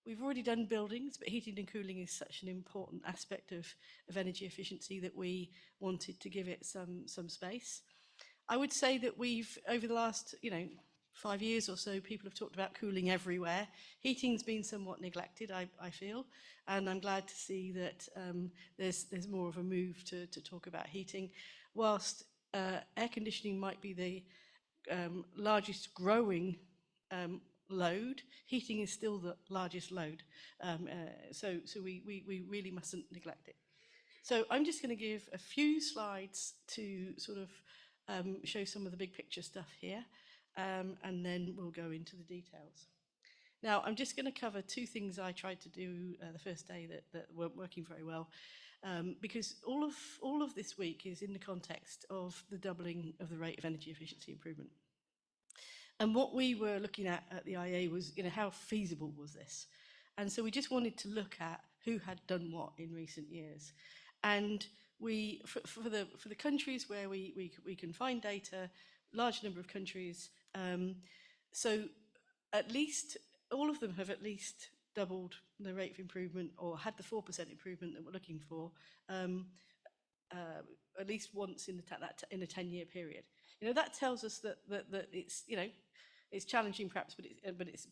We've already done buildings, but heating and cooling is such an important aspect of energy efficiency that we wanted to give it some space. I would say that we've, over the last, 5 years or so, people have talked about cooling everywhere. Heating's been somewhat neglected, I feel, and I'm glad to see that there's more of a move to talk about heating. Whilst air conditioning might be the largest growing load, heating is still the largest load. So we really mustn't neglect it. So I'm just going to give a few slides to sort of show some of the big picture stuff here, and then we'll go into the details. Now, I'm just going to cover two things I tried to do the first day that weren't working very well, because all of this week is in the context of the doubling of the rate of energy efficiency improvement. And what we were looking at the IA was, how feasible was this? And so we just wanted to look at who had done what in recent years. And we, for the countries where we can find data, large number of countries, so at least all of them have at least doubled the rate of improvement or had the 4% improvement that we're looking for at least once in a 10-year period. That tells us that it's, it's challenging perhaps, but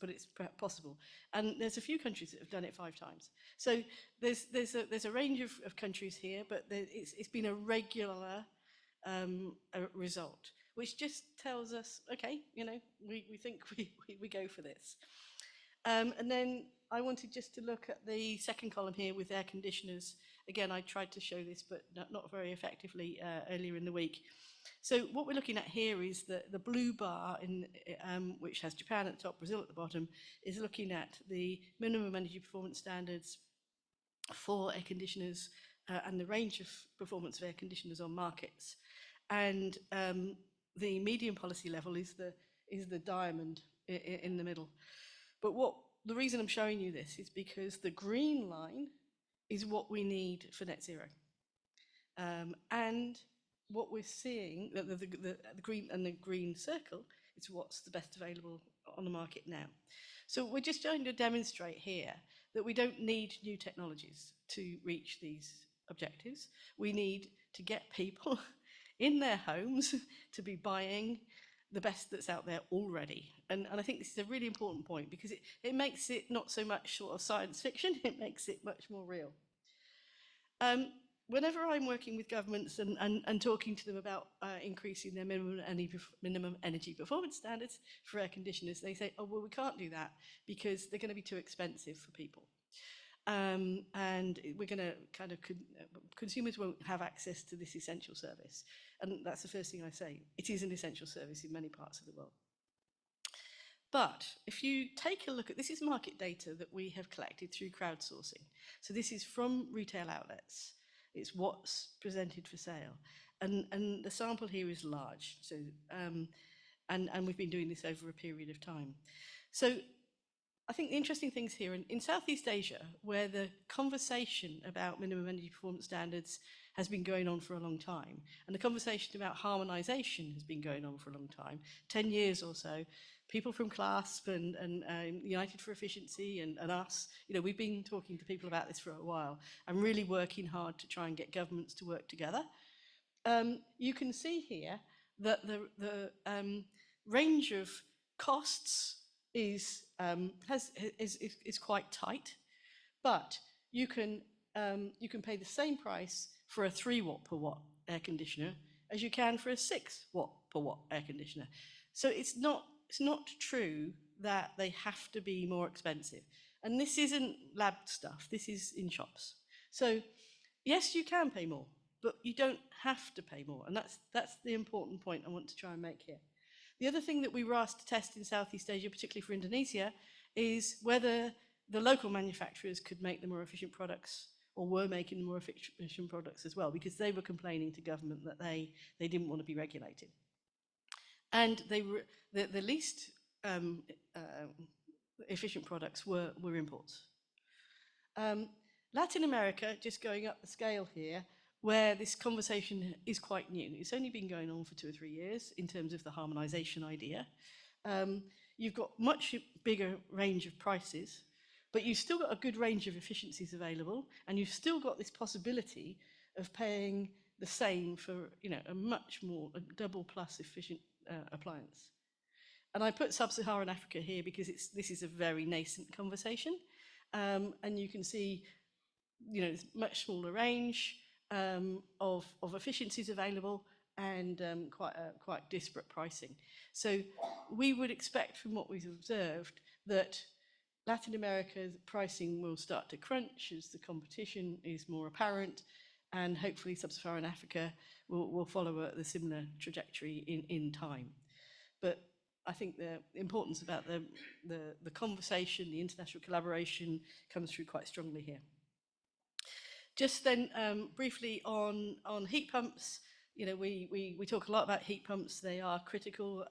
it's possible. And there's a few countries that have done it 5 times. So there's a range of countries here, but it's been a regular result, which just tells us, okay, we think we go for this. And then I wanted just to look at the second column here with air conditioners. Again, I tried to show this, but not very effectively earlier in the week. So what we're looking at here is the blue bar, which has Japan at the top, Brazil at the bottom, is looking at the minimum energy performance standards for air conditioners and the range of performance of air conditioners on markets. And the medium policy level is the diamond in the middle. But the reason I'm showing you this is because the green line is what we need for net zero. And what we're seeing, the green and the green circle, is what's the best available on the market now. So we're just trying to demonstrate here that we don't need new technologies to reach these objectives. We need to get people in their homes to be buying the best that's out there already. And I think this is a really important point because it makes it not so much sort of science fiction, it makes it much more real. Whenever I'm working with governments and talking to them about increasing their minimum energy performance standards for air conditioners, they say, oh, well, we can't do that because they're going to be too expensive for people. And we're going to kind of, consumers won't have access to this essential service. And that's the first thing I say. It is an essential service in many parts of the world. But if you take a look at, this is market data that we have collected through crowdsourcing. So this is from retail outlets. It's what's presented for sale. And the sample here is large. So, and we've been doing this over a period of time. So I think the interesting things here, in Southeast Asia, where the conversation about minimum energy performance standards has been going on for a long time, and the conversation about harmonisation has been going on for a long time, 10 years or so, people from CLASP and United for Efficiency and us, we've been talking to people about this for a while and really working hard to try and get governments to work together. You can see here that the range of costs is quite tight, but you can pay the same price for a 3 watt per watt air conditioner as you can for a 6 watt per watt air conditioner. So it's not true that they have to be more expensive. And this isn't lab stuff, this is in shops. So yes, you can pay more, but you don't have to pay more. And that's the important point I want to try and make here. The other thing that we were asked to test in Southeast Asia, particularly for Indonesia, is whether the local manufacturers could make the more efficient products or were making the more efficient products as well, because they were complaining to government that they didn't want to be regulated. And they were, the least efficient products were imports. Latin America, just going up the scale here, where this conversation is quite new. It's only been going on for 2 or 3 years in terms of the harmonisation idea. You've got much bigger range of prices, But you've still got a good range of efficiencies available, and you've still got this possibility of paying the same for, you know, a much more, a double plus efficient appliance. And I put sub-Saharan Africa here because this is a very nascent conversation. And you can see, you know, there's much smaller range of efficiencies available, and quite disparate pricing. So we would expect from what we've observed that Latin America's pricing will start to crunch as the competition is more apparent, and hopefully sub-Saharan Africa will follow the similar trajectory in time. But I think the importance about the conversation, the international collaboration comes through quite strongly here. Just then, briefly on heat pumps. You know, we talk a lot about heat pumps. They are critical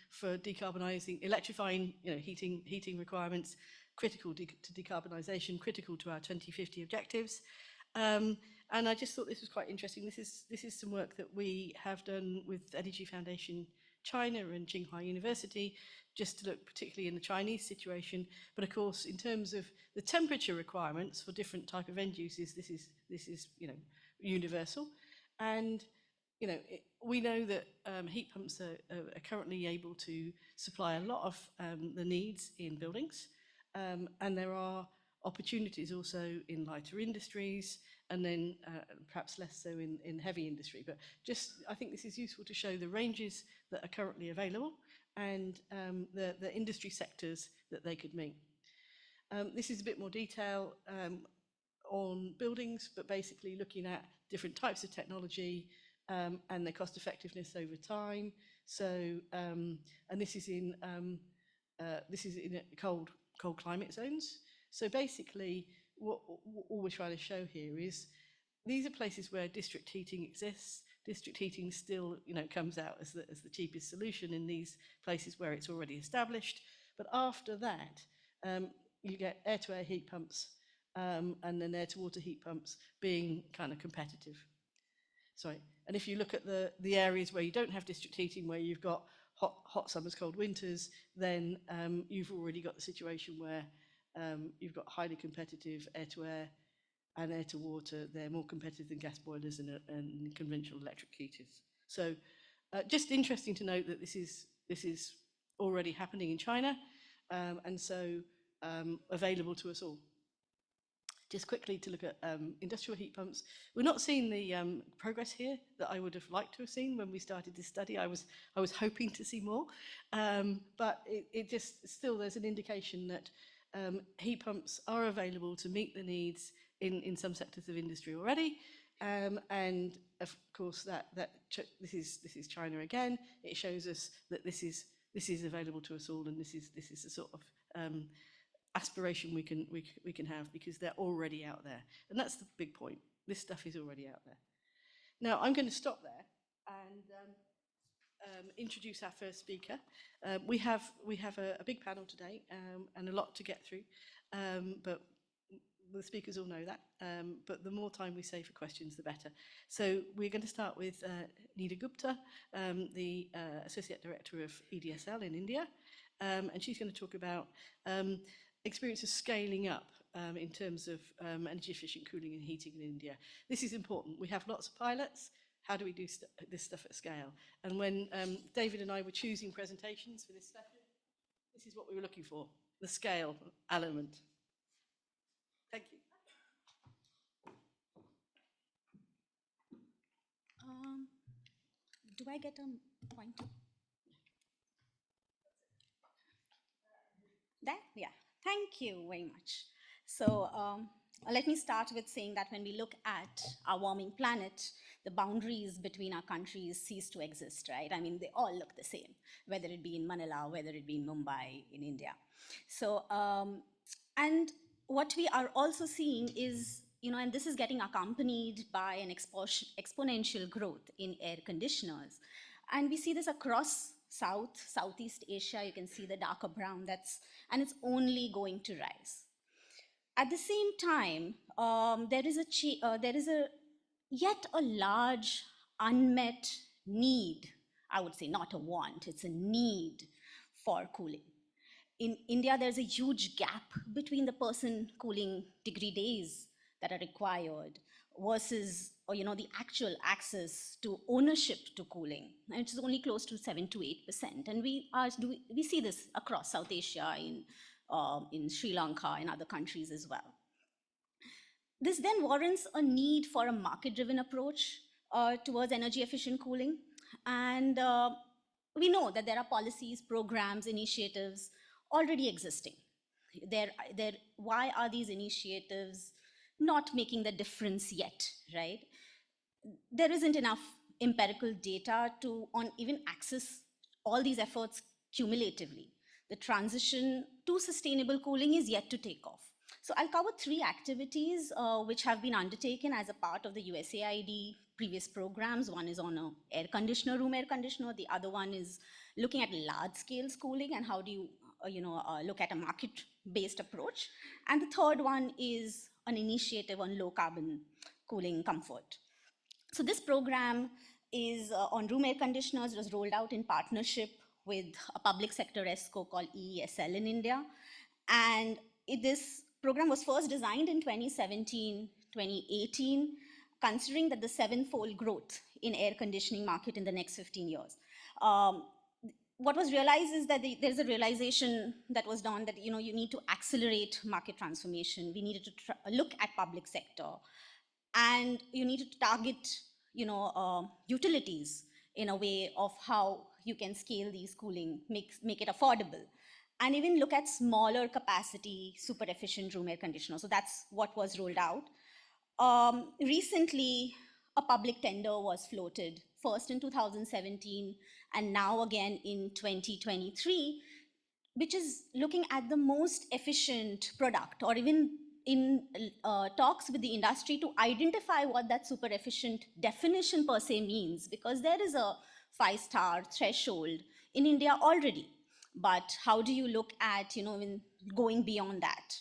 for decarbonising, electrifying, you know, heating requirements, critical to decarbonisation, critical to our 2050 objectives. And I just thought this was quite interesting. This is some work that we have done with Energy Foundation China and Tsinghua University, just to look particularly in the Chinese situation. But of course, in terms of the temperature requirements for different type of end uses, this is you know, universal. And you know, we know that heat pumps are currently able to supply a lot of the needs in buildings, and there are opportunities also in lighter industries, and then perhaps less so in heavy industry. But just, I think this is useful to show the ranges that are currently available, and the industry sectors that they could meet. This is a bit more detail on buildings, but basically looking at different types of technology and their cost effectiveness over time. So, and this is in cold climate zones. So basically, what all we're trying to show here is these are places where district heating exists. District heating still, you know, comes out as the cheapest solution in these places where it's already established. But after that, you get air-to-air heat pumps and then air-to-water heat pumps being kind of competitive. Sorry. And if you look at the areas where you don't have district heating, where you've got hot summers, cold winters, then you've already got the situation where you've got highly competitive air-to-air and air-to-water. They're more competitive than gas boilers and conventional electric heaters. So just interesting to note that this is already happening in China, and so available to us all. Just quickly to look at industrial heat pumps. We're not seeing the progress here that I would have liked to have seen when we started this study. I was hoping to see more, but it just still, there's an indication that heat pumps are available to meet the needs in some sectors of industry already, and of course this is China again. It shows us that this is available to us all, and this is a sort of aspiration we can have, because they're already out there, and that's the big point. This stuff is already out there. Now I'm going to stop there and introduce our first speaker. We have a big panel today and a lot to get through, but the speakers all know that. But the more time we save for questions, the better. So we're going to start with Nida Gupta, the Associate Director of EDSL in India, and she's going to talk about experience of scaling up in terms of energy efficient cooling and heating in India. This is important. We have lots of pilots. How do we do this stuff at scale? And when David and I were choosing presentations for this session, this is what we were looking for, the scale element. Thank you. Do I get a pointer? That? Yeah. Thank you very much. So let me start with saying that when we look at our warming planet, the boundaries between our countries cease to exist, right? I mean, they all look the same, whether it be in Manila, whether it be in Mumbai, in India. So, and what we are also seeing is, you know, and this is getting accompanied by an exponential growth in air conditioners. And we see this across Southeast Asia. You can see the darker brown, and it's only going to rise. At the same time, there is yet a large unmet need. I would say not a want, it's a need for cooling. In India, there's a huge gap between the person cooling degree days that are required versus, or the actual access to ownership to cooling, and it's only close to 7 to 8%. And we see this across South Asia, in Sri Lanka and other countries as well. This then warrants a need for a market-driven approach towards energy efficient cooling. And we know that there are policies, programs, initiatives already existing. Why are these initiatives not making the difference yet, right? There isn't enough empirical data to on even access all these efforts cumulatively. The transition to sustainable cooling is yet to take off. So I'll cover 3 activities which have been undertaken as a part of the USAID previous programs. One is on a room air conditioner. The other one is looking at large scale cooling and how do you look at a market-based approach. And the third one is an initiative on low carbon cooling comfort. So this program is on room air conditioners. It was rolled out in partnership with a public sector ESCO called EESL in India. And this program was first designed in 2017, 2018, considering that the 7-fold growth in air conditioning market in the next 15 years. What was realized is that there's a realization that was done that you need to accelerate market transformation. We needed to look at public sector, and you need to target utilities in a way of how you can scale these cooling, make it affordable, and even look at smaller capacity, super efficient room air conditioners. So that's what was rolled out. Recently, a public tender was floated, first in 2017 and now again in 2023, which is looking at the most efficient product, or even in talks with the industry to identify what that super efficient definition per se means, because there is a 5-star threshold in India already. But how do you look at going beyond that?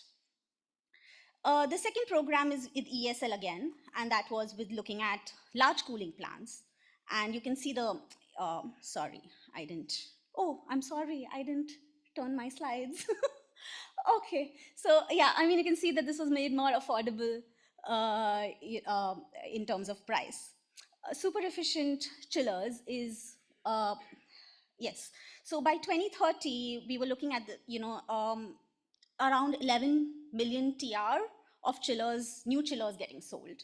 The second program is with ESL again, and that was with looking at large cooling plants. And you can see the, sorry, I didn't, oh, I'm sorry, I didn't turn my slides. Okay, so yeah, I mean, you can see that this was made more affordable in terms of price. Super efficient chillers is, yes. So by 2030, we were looking at around 11 million TR of chillers, new chillers getting sold.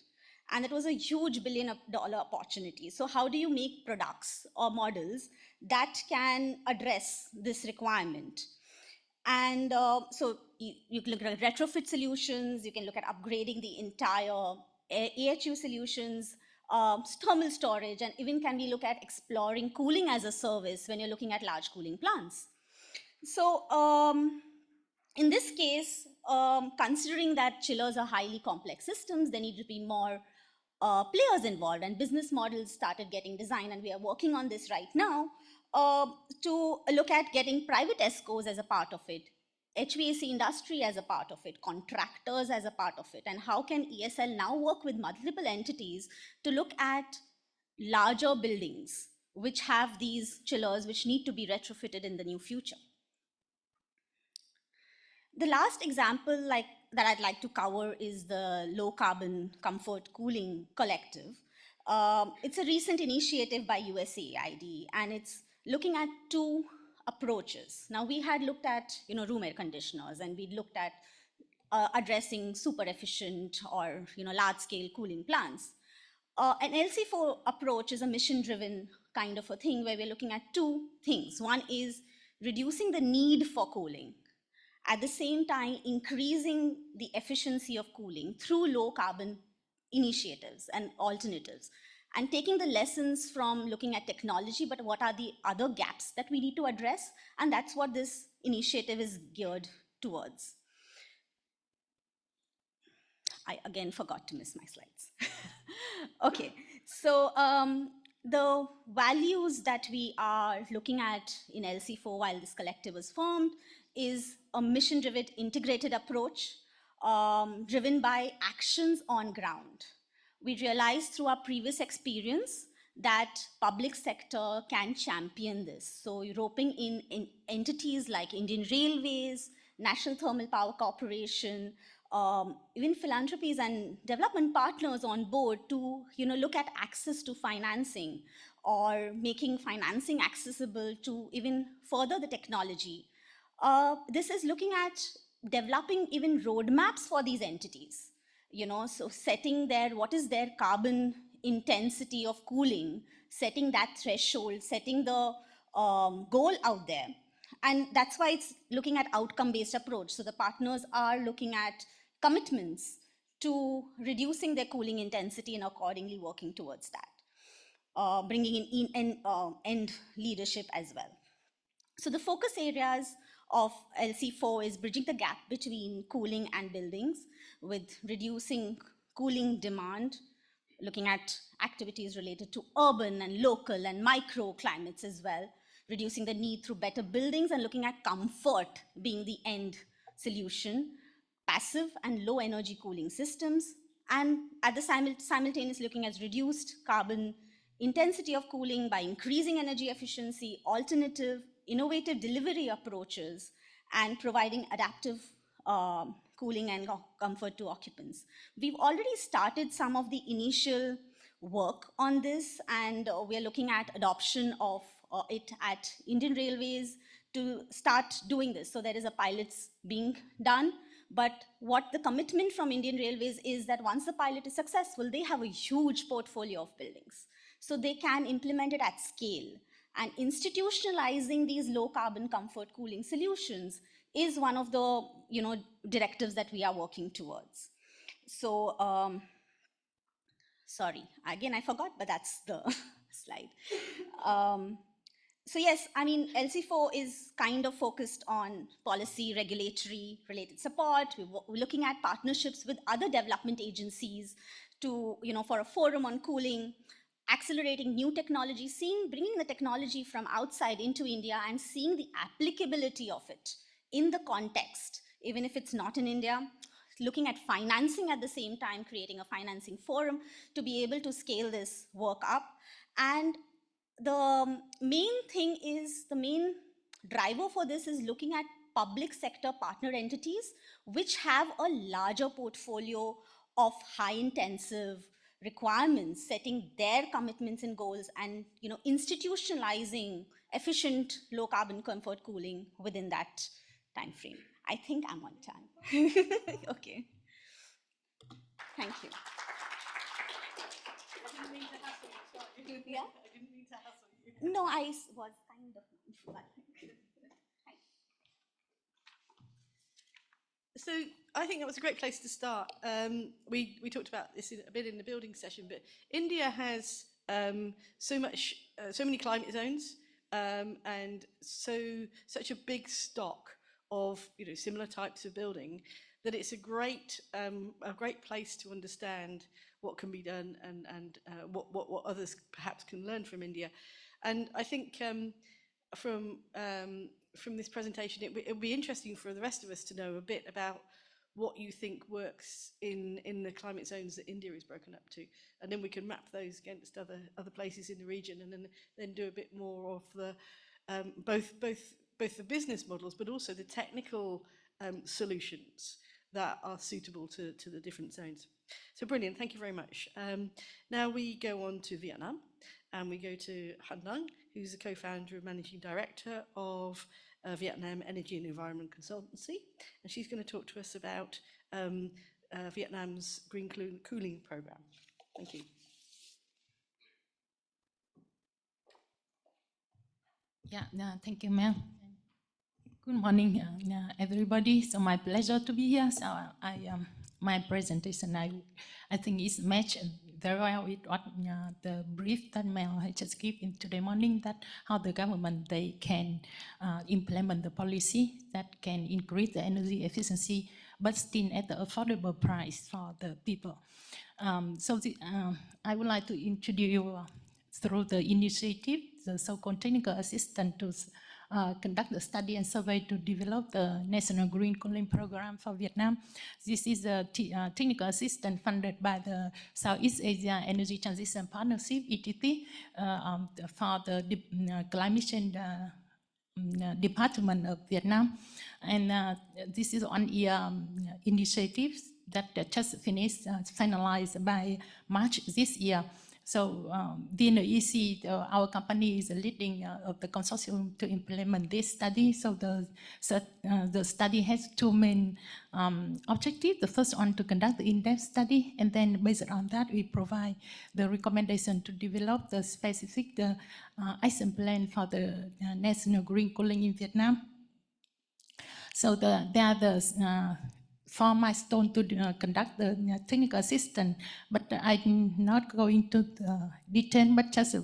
And it was a huge $1 billion opportunity. So how do you make products or models that can address this requirement? And so you can look at retrofit solutions, you can look at upgrading the entire AHU solutions, thermal storage, and even can we look at exploring cooling as a service when you're looking at large cooling plants. So in this case, considering that chillers are highly complex systems, there need to be more players involved, and business models started getting designed, and we are working on this right now to look at getting private ESCOs as a part of it, HVAC industry as a part of it, contractors as a part of it, and how can ESL now work with multiple entities to look at larger buildings which have these chillers which need to be retrofitted in the new future. The last example that I'd like to cover is the Low Carbon Comfort Cooling Collective. It's a recent initiative by USAID, and it's looking at 2 approaches. Now, we had looked at room air conditioners, and we looked at addressing super efficient or large scale cooling plants. An LC4 approach is a mission-driven kind of a thing where we're looking at 2 things. One is reducing the need for cooling, at the same time increasing the efficiency of cooling through low carbon initiatives and alternatives, and taking the lessons from looking at technology, but what are the other gaps that we need to address, and that's what this initiative is geared towards. I again forgot to miss my slides. Okay, so the values that we are looking at in LC4 while this collective was formed is a mission-driven integrated approach driven by actions on ground. We realized through our previous experience that public sector can champion this. So roping in entities like Indian Railways, National Thermal Power Corporation, even philanthropies and development partners on board to look at access to financing or making financing accessible to even further the technology. This is looking at developing even roadmaps for these entities, so setting what is their carbon intensity of cooling, setting that threshold, setting the goal out there. And that's why it's looking at outcome based approach. So the partners are looking at commitments to reducing their cooling intensity and accordingly working towards that, bringing in end leadership as well. So the focus areas of LC4 is bridging the gap between cooling and buildings with reducing cooling demand, looking at activities related to urban and local and microclimates as well, reducing the need through better buildings and looking at comfort being the end solution, passive and low energy cooling systems, and at the simultaneously looking at reduced carbon intensity of cooling by increasing energy efficiency, alternative, innovative delivery approaches, and providing adaptive cooling and comfort to occupants. We've already started some of the initial work on this, and we are looking at adoption of it at Indian Railways to start doing this. So there is a pilots being done, but what the commitment from Indian Railways is that once the pilot is successful, they have a huge portfolio of buildings. So they can implement it at scale. And institutionalizing these low carbon comfort cooling solutions is one of the directives that we are working towards. So sorry, again I forgot, but that's the slide. So yes, I mean, LC4 is kind of focused on policy, regulatory related support. We're looking at partnerships with other development agencies to, for a forum on cooling, accelerating new technology, bringing the technology from outside into India and seeing the applicability of it in the context, even if it's not in India, looking at financing at the same time, creating a financing forum to be able to scale this work up. And the main driver for this is looking at public sector partner entities which have a larger portfolio of high intensive requirements, setting their commitments and goals, and institutionalizing efficient low carbon comfort cooling within that time frame. I think I'm on time. Okay, thank you. I didn't mean to hassle you, sorry. Yeah? I didn't mean to hassle you. No, I was kind of. So I think that was a great place to start. We talked about this a bit in the building session, but India has so many climate zones, and such a big stock of similar types of building that it's a great place to understand what can be done and what others perhaps can learn from India. And I think from this presentation, it would be interesting for the rest of us to know a bit about what you think works in the climate zones that India is broken up to, and then we can map those against other places in the region, and then do a bit more of the both the business models, but also the technical solutions that are suitable to the different zones. So brilliant, thank you very much. Now we go on to Vietnam, and we go to Han Nang, who's the co-founder and managing director of Vietnam Energy and Environment Consultancy, and she's going to talk to us about Vietnam's green cooling program. Thank you. Yeah, thank you, ma'am. Good morning, everybody. So my pleasure to be here. So my presentation, I think is matched very well with what the brief that Mel had just given today morning, that how the government, they can implement the policy that can increase the energy efficiency, but still at the affordable price for the people. I would like to introduce you through the initiative, the so-called technical assistance to conduct the study and survey to develop the National Green Cooling Program for Vietnam. This is a technical assistance funded by the Southeast Asia Energy Transition Partnership, ETT, for the climate change Department of Vietnam. And this is one year initiative that just finished, finalized by March this year. So DNEC, our company, is leading of the consortium to implement this study. So the study has two main objectives. The first one, to conduct the in-depth study, and then based on that, we provide the recommendation to develop the specific action plan for the national green cooling in Vietnam. So there are the 4 milestones to conduct the technical assistance, but I'm not going to the detail, but just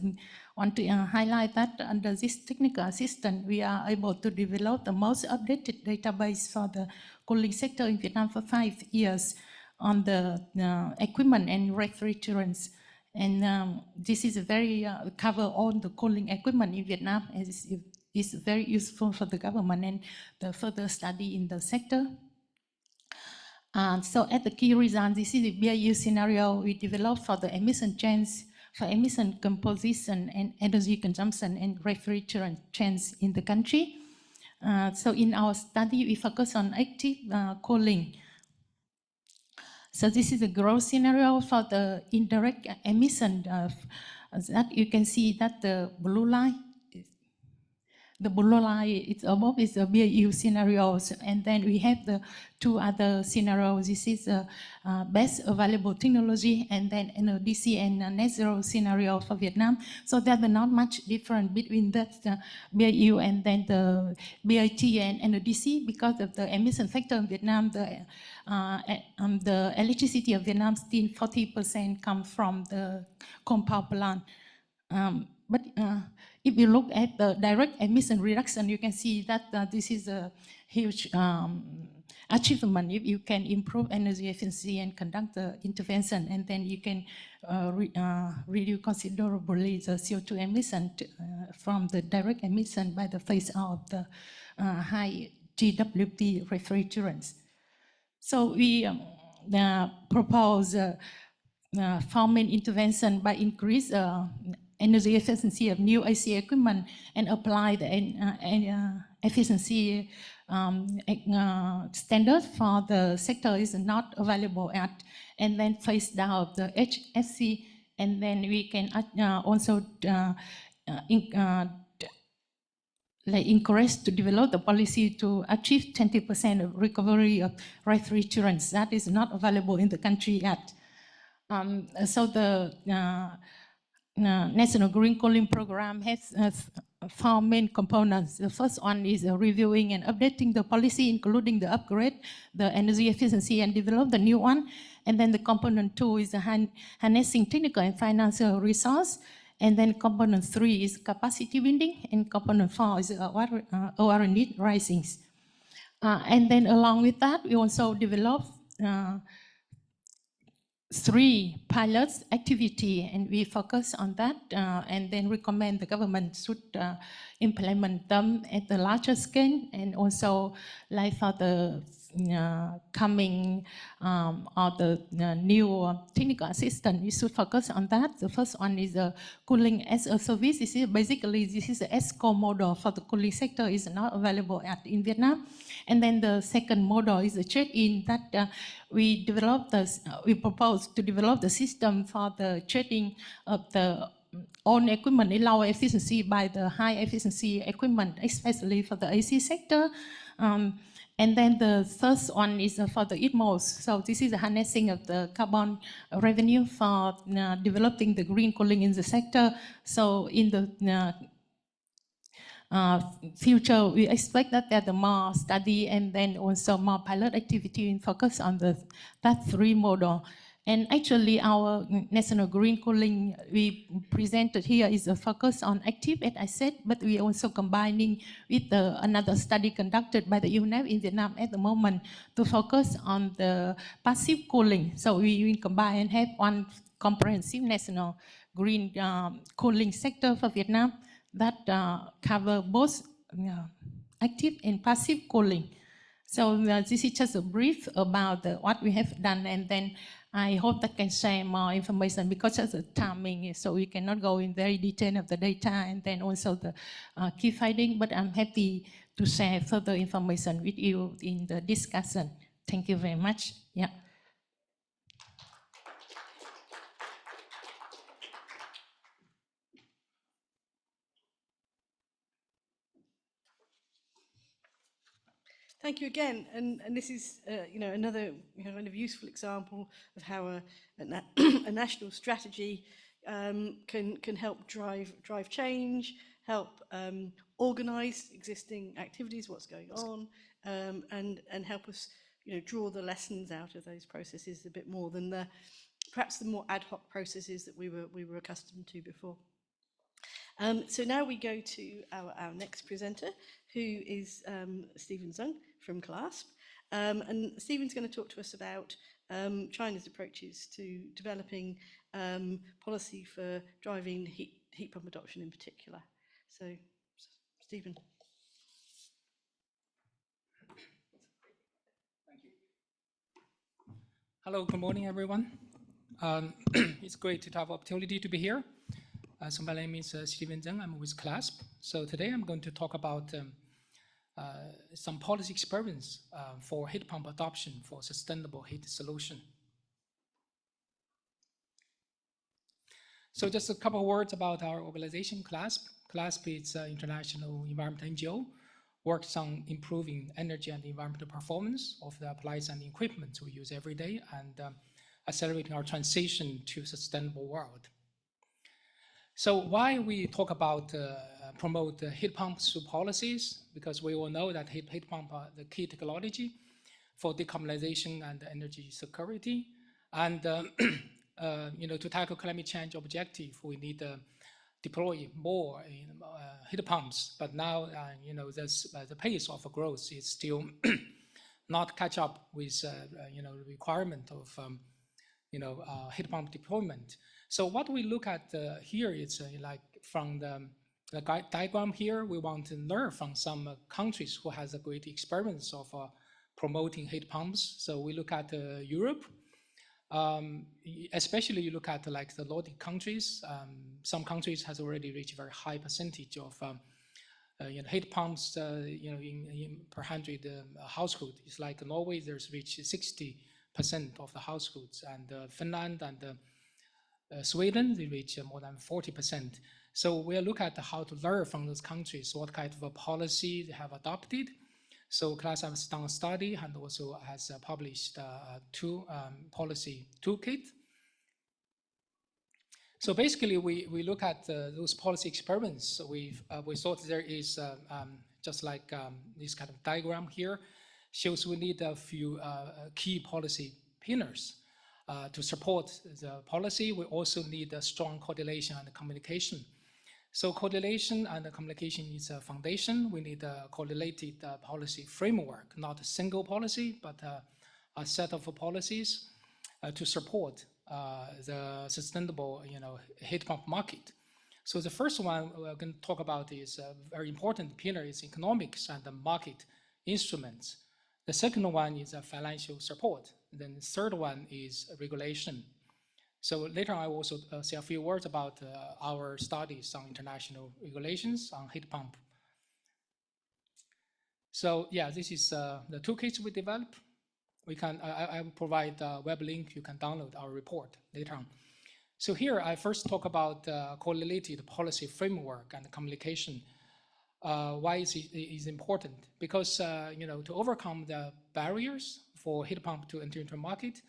want to highlight that under this technical assistance, we are able to develop the most updated database for the cooling sector in Vietnam for 5 years on the equipment and refrigerants. And this is very cover all the cooling equipment in Vietnam, as is very useful for the government and the further study in the sector. So at the key result, this is the BAU scenario we developed for the emission change, for emission composition and energy consumption and refrigerant change in the country. So in our study, we focus on active cooling. So this is a growth scenario for the indirect emission. That you can see that the blue line it's above is the BAU scenarios, and then we have the 2 other scenarios. This is best available technology, and then NODC and net zero scenario for Vietnam. So there's not much difference between that BAU and then the BIT and NODC, because of the emission factor in Vietnam. The electricity of Vietnam still 40% comes from the coal power plant. But if you look at the direct emission reduction, you can see that this is a huge achievement. If you can improve energy efficiency and conduct the intervention, and then you can reduce considerably the CO2 emission from the direct emission by the phase out of the high GWP refrigerants. So we propose 4 main intervention by increase energy efficiency of new AC equipment and apply the efficiency standard for the sector is not available at, and then phase down the HFC, and then we can also encourage to develop the policy to achieve 20% of recovery of refrigerants that is not available in the country yet. So the National Green Cooling Program has 4 main components. The first one is reviewing and updating the policy, including the upgrade, the energy efficiency, and develop the new one. And then the component 2 is harnessing technical and financial resource. And then component 3 is capacity building, and component 4 is OR need risings. And then along with that, we also develop 3 pilots activity, and we focus on that, and then recommend the government should implement them at the larger scale, and also like for the coming or the new technical assistance, we should focus on that. The first one is cooling as a service. This is basically the ESCO model for the cooling sector is not available in Vietnam. And then the second model is a trade-in that we propose to develop the system for the trading of the own equipment in lower efficiency by the high efficiency equipment, especially for the AC sector. And then the third one is for the ITMOS. So this is the harnessing of the carbon revenue for developing the green cooling in the sector. So in the future, we expect that there are more study and then also more pilot activity and focus on that 3 model. And actually, our national green cooling we presented here is a focus on active, as I said, but we are also combining with another study conducted by the UNEP in Vietnam at the moment to focus on the passive cooling. So we will combine and have one comprehensive national green cooling sector for Vietnam that cover both active and passive cooling. So this is just a brief about what we have done, and then I hope that can share more information because of the timing, so we cannot go in very detail of the data and then also the key finding, but I'm happy to share further information with you in the discussion. Thank you very much. Yeah. Thank you again, and this is another kind of useful example of how a national strategy can help drive change, help organise existing activities, what's going on, and help us draw the lessons out of those processes a bit more than perhaps the more ad hoc processes that we were accustomed to before. So now we go to our next presenter, who is Stephen Zung from CLASP. And Stephen's going to talk to us about China's approaches to developing policy for driving heat pump adoption in particular. So, Stephen. Thank you. Hello, good morning, everyone. It's great to have opportunity to be here. So my name is Stephen Zeng. I'm with CLASP. So today I'm going to talk about some policy experience for heat pump adoption for sustainable heat solution. So just a couple of words about our organization, CLASP. CLASP is an international environmental NGO, works on improving energy and environmental performance of the appliances and equipment we use every day and accelerating our transition to a sustainable world. So why we talk about promote heat pumps through policies? Because we all know that heat pump are the key technology for decarbonization and energy security. And to tackle climate change objective, we need to deploy more heat pumps. But now, the pace of growth is still not catch up with the requirement of heat pump deployment. So what we look at here is like from the diagram here, we want to learn from some countries who has a great experience of promoting heat pumps. So we look at Europe, especially you look at like the Nordic countries. Some countries has already reached a very high percentage of heat pumps in per 100 household. It's like Norway, there's reached 60% of the households, and Finland and Sweden, they reach more than 40%. So we'll look at how to learn from those countries, what kind of a policy they have adopted. So CLASP has done a study and also has published two policy toolkit. So basically, we look at those policy experiments. We thought there is just like this kind of diagram here shows we need a few key policy pillars. To support the policy, we also need a strong coordination and communication. So coordination and communication is a foundation. We need a coordinated policy framework, not a single policy, but a set of policies to support the sustainable heat pump market. So the first one we're going to talk about is a very important pillar is economics and the market instruments. The second one is financial support. Then the third one is regulation. So later I will also say a few words about our studies on international regulations on heat pump. So yeah, this is the toolkits we developed. I will provide a web link. You can download our report later on. So here I first talk about correlated policy framework and communication. Why is it important? Because to overcome the barriers for heat pump to enter into the market,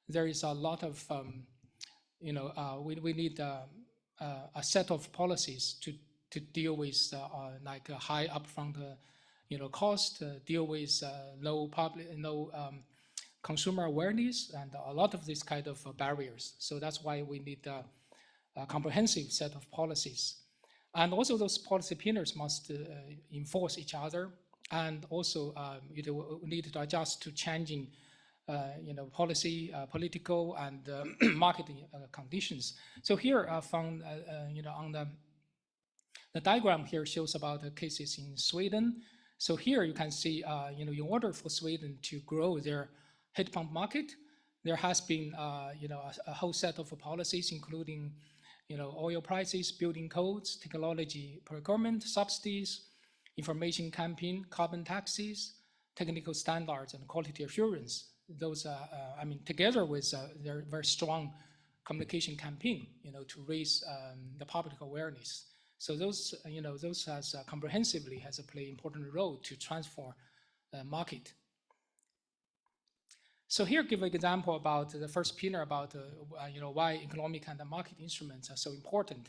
there is a lot of we need a set of policies to deal with like a high upfront cost, deal with low consumer awareness, and a lot of these kind of barriers. So that's why we need a comprehensive set of policies. And also those policy pillars must enforce each other, and also we need to adjust to changing policy, political, and marketing conditions. So here I found on the The diagram here shows about the cases in Sweden. So here you can see, in order for Sweden to grow their heat pump market, there has been, a whole set of policies, including, oil prices, building codes, technology procurement, subsidies, information campaign, carbon taxes, technical standards, and quality assurance. Those, together with their very strong communication campaign, to raise the public awareness. So those, those has comprehensively has played important role to transform the market. So here, give an example about the first pillar about why economic and market instruments are so important.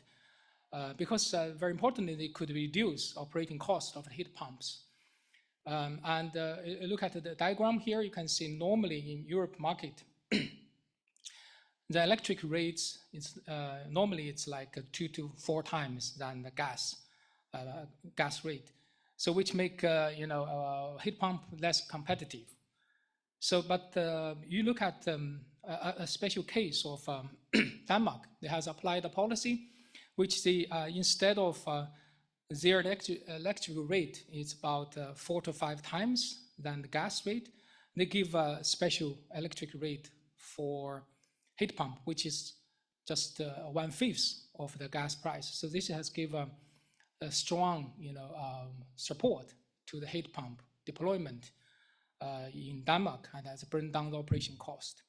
Because very importantly, they could reduce operating cost of heat pumps. Look at the diagram here. You can see normally in Europe market, the electric rates is normally it's like 2 to 4 times than the gas rate. So which make heat pump less competitive. So, but you look at a special case of Denmark. They has applied a policy which they instead of their electric rate is about 4 to 5 times than the gas rate. They give a special electric rate for heat pump, which is just 1/5 of the gas price. So this has given a strong, support to the heat pump deployment in Denmark, and has bring down the operation cost.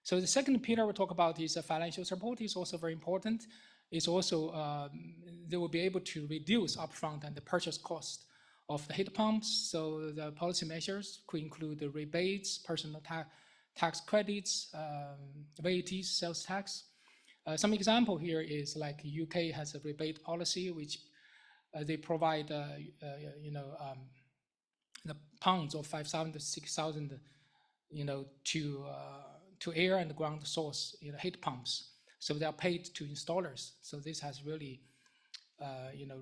So the second pillar we talk about is financial support is also very important. It's also, they will be able to reduce upfront and the purchase cost of the heat pumps. So the policy measures could include the rebates, personal tax credits, VAT, sales tax. Some example here is like UK has a rebate policy, which they provide, the pounds of 5,000 to 6,000, to air and ground source, heat pumps. So they are paid to installers. So this has really,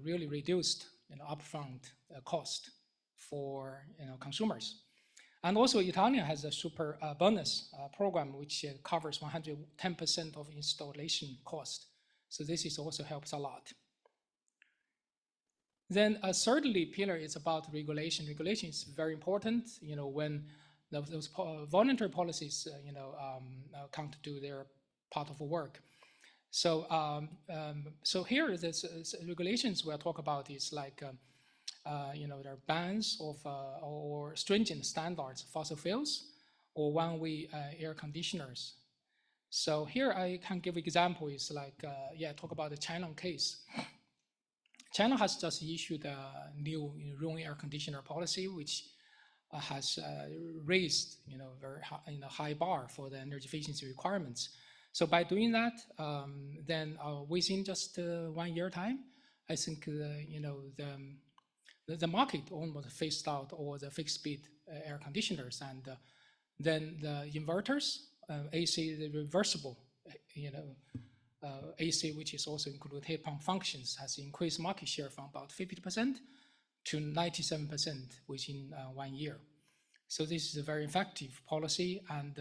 really reduced, upfront cost for, consumers. And also Italian has a super bonus program, which covers 110% of installation cost. So this is also helps a lot. Then thirdly pillar is about regulation. Regulation is very important, when those voluntary policies, come to do their part of the work. So, so here, this regulations we'll talk about is like, there are bans of or stringent standards of fossil fuels or one-way air conditioners. So here I can give example is like, talk about the China case. China has just issued a new room air conditioner policy, which has raised, very high bar for the energy efficiency requirements. So by doing that, then within just 1 year time, I think the market almost phased out all the fixed speed air conditioners, and then the inverters, AC, the reversible, AC, which is also include heat pump functions, has increased market share from about 50% to 97% within 1 year. So this is a very effective policy, and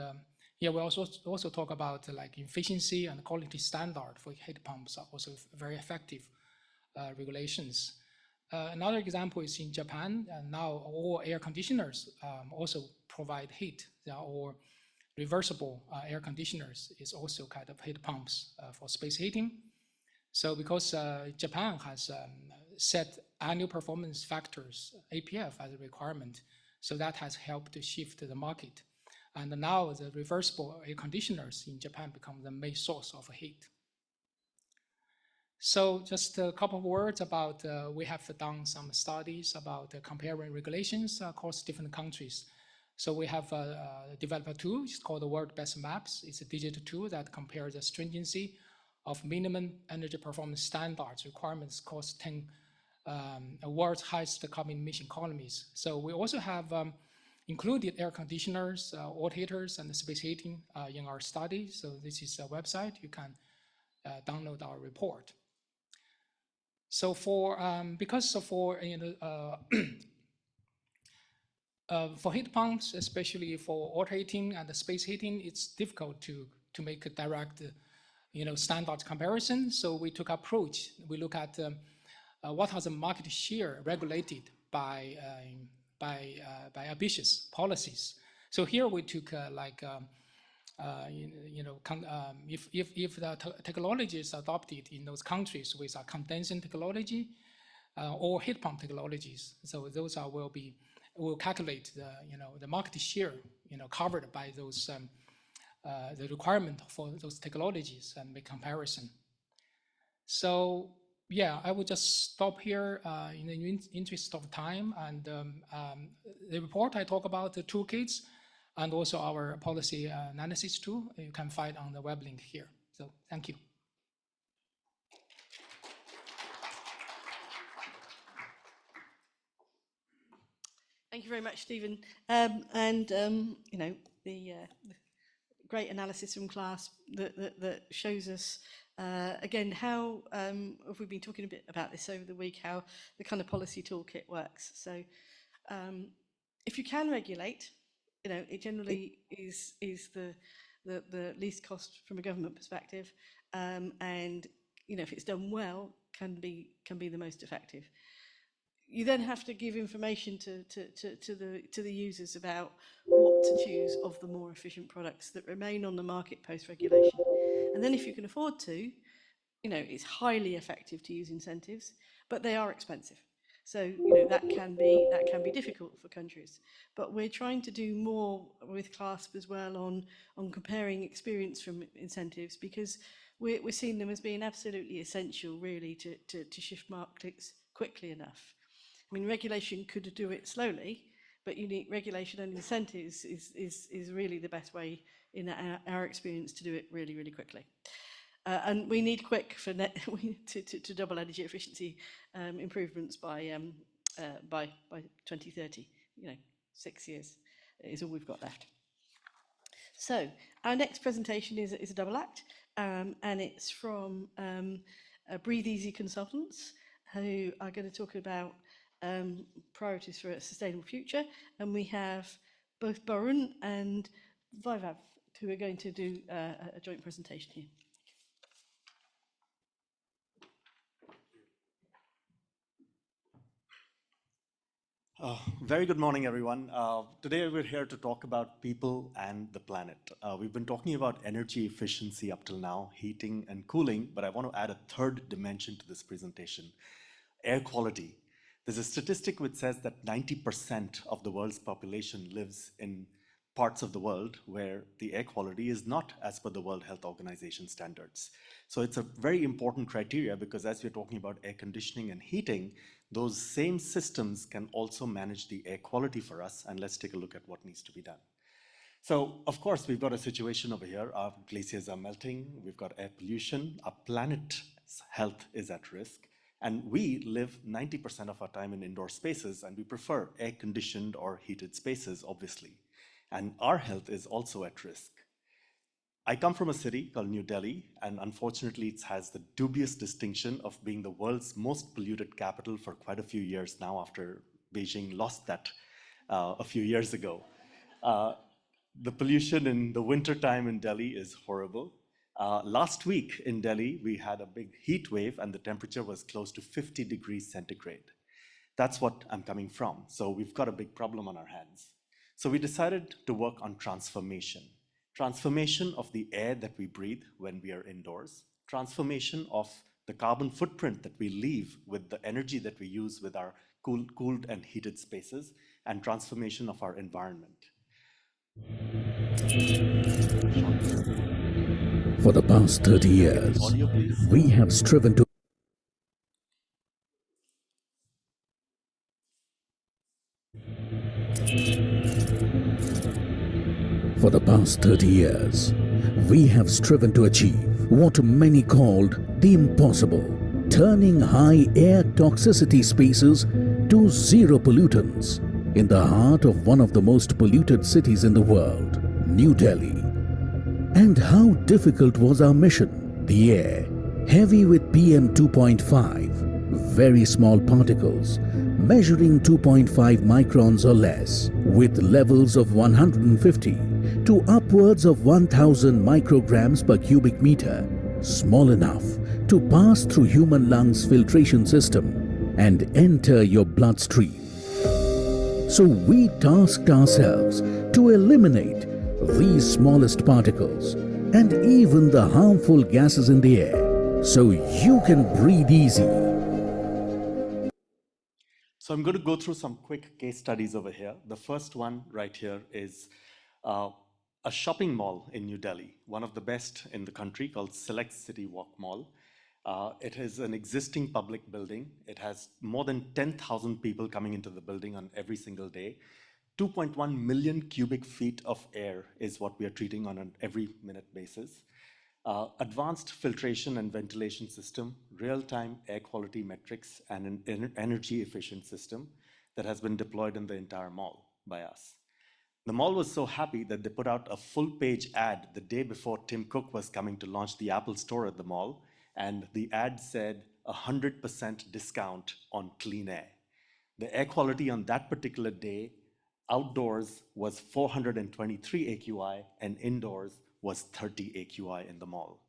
we also talk about like efficiency and quality standard for heat pumps are also very effective regulations. Another example is in Japan, and now all air conditioners also provide heat. They are all reversible air conditioners is also kind of heat pumps for space heating. So because Japan has set annual performance factors, APF, as a requirement, so that has helped to shift the market. And now the reversible air conditioners in Japan become the main source of heat. So just a couple of words about, we have done some studies about comparing regulations across different countries. So we have developed a tool, it's called the World Best Maps. It's a digital tool that compares the stringency of minimum energy performance standards requirements across 10 world's highest carbon emission economies. So we also have included air conditioners, water heaters, and space heating in our study. So this is a website, you can download our report. So for, for heat pumps, especially for water heating and the space heating, it's difficult to make a direct, standard comparison. So we took approach. We look at what are the market share regulated by ambitious policies. So here we took if the technology is adopted in those countries with a condensing technology or heat pump technologies, so those will calculate the market share covered by those the requirement for those technologies and make comparison. So yeah, I will just stop here in the interest of time. And the report I talk about the toolkits and also our policy analysis tool you can find on the web link here. So thank you. Thank you very much, Stephen. The great analysis from class that shows us again how we've been talking a bit about this over the week, how the kind of policy toolkit works. So if you can regulate, it generally is the least cost from a government perspective, and if it's done well, can be the most effective. You then have to give information to the users about what to choose of the more efficient products that remain on the market post-regulation. And then if you can afford to, it's highly effective to use incentives, but they are expensive. So, that can be difficult for countries. But we're trying to do more with CLASP as well on comparing experience from incentives, because we're seeing them as being absolutely essential, really, to shift markets quickly enough. I mean, regulation could do it slowly, but regulation and incentives is really the best way, in our experience, to do it really, really quickly. And we need quick for to double energy efficiency improvements by 2030. 6 years is all we've got left. So our next presentation is a double act, and it's from Breathe Easy Consultants, who are going to talk about priorities for a sustainable future. And we have both Barun and Vaibhav, who are going to do a joint presentation here. Very good morning, everyone. Today we're here to talk about people and the planet. We've been talking about energy efficiency up till now, heating and cooling, but I want to add a third dimension to this presentation: air quality. There's a statistic which says that 90% of the world's population lives in parts of the world where the air quality is not as per the World Health Organization standards. So it's a very important criteria, because as we're talking about air conditioning and heating, those same systems can also manage the air quality for us. And let's take a look at what needs to be done. So, of course, we've got a situation over here. Our glaciers are melting. We've got air pollution. Our planet's health is at risk. And we live 90% of our time in indoor spaces, and we prefer air-conditioned or heated spaces, obviously. And our health is also at risk. I come from a city called New Delhi, and unfortunately it has the dubious distinction of being the world's most polluted capital for quite a few years now, after Beijing lost that a few years ago. The pollution in the wintertime in Delhi is horrible. Last week in Delhi, we had a big heat wave, and the temperature was close to 50 degrees centigrade. That's what I'm coming from. So we've got a big problem on our hands. So we decided to work on transformation. Transformation of the air that we breathe when we are indoors, transformation of the carbon footprint that we leave with the energy that we use with our cooled and heated spaces, and transformation of our environment. For the past 30 years, we have striven to For the past 30 years, we have striven to achieve what many called the impossible, turning high air toxicity spaces to zero pollutants in the heart of one of the most polluted cities in the world, New Delhi. And how difficult was our mission? The air, heavy with PM 2.5, very small particles, measuring 2.5 microns or less, with levels of 150 to upwards of 1000 micrograms per cubic meter, small enough to pass through human lungs' filtration system and enter your bloodstream. So we tasked ourselves to eliminate these smallest particles and even the harmful gases in the air so you can breathe easy. So I'm going to go through some quick case studies over here. The first one right here is a shopping mall in New Delhi, one of the best in the country, called Select City Walk Mall. It is an existing public building. It has more than 10,000 people coming into the building on every single day. 2.1 million cubic feet of air is what we are treating on an every minute basis. Advanced filtration and ventilation system, real-time air quality metrics, and an energy efficient system that has been deployed in the entire mall by us. The mall was so happy that they put out a full-page ad the day before Tim Cook was coming to launch the Apple Store at the mall, and the ad said 100% discount on clean air. The air quality on that particular day outdoors was 423 AQI and indoors was 30 AQI in the mall.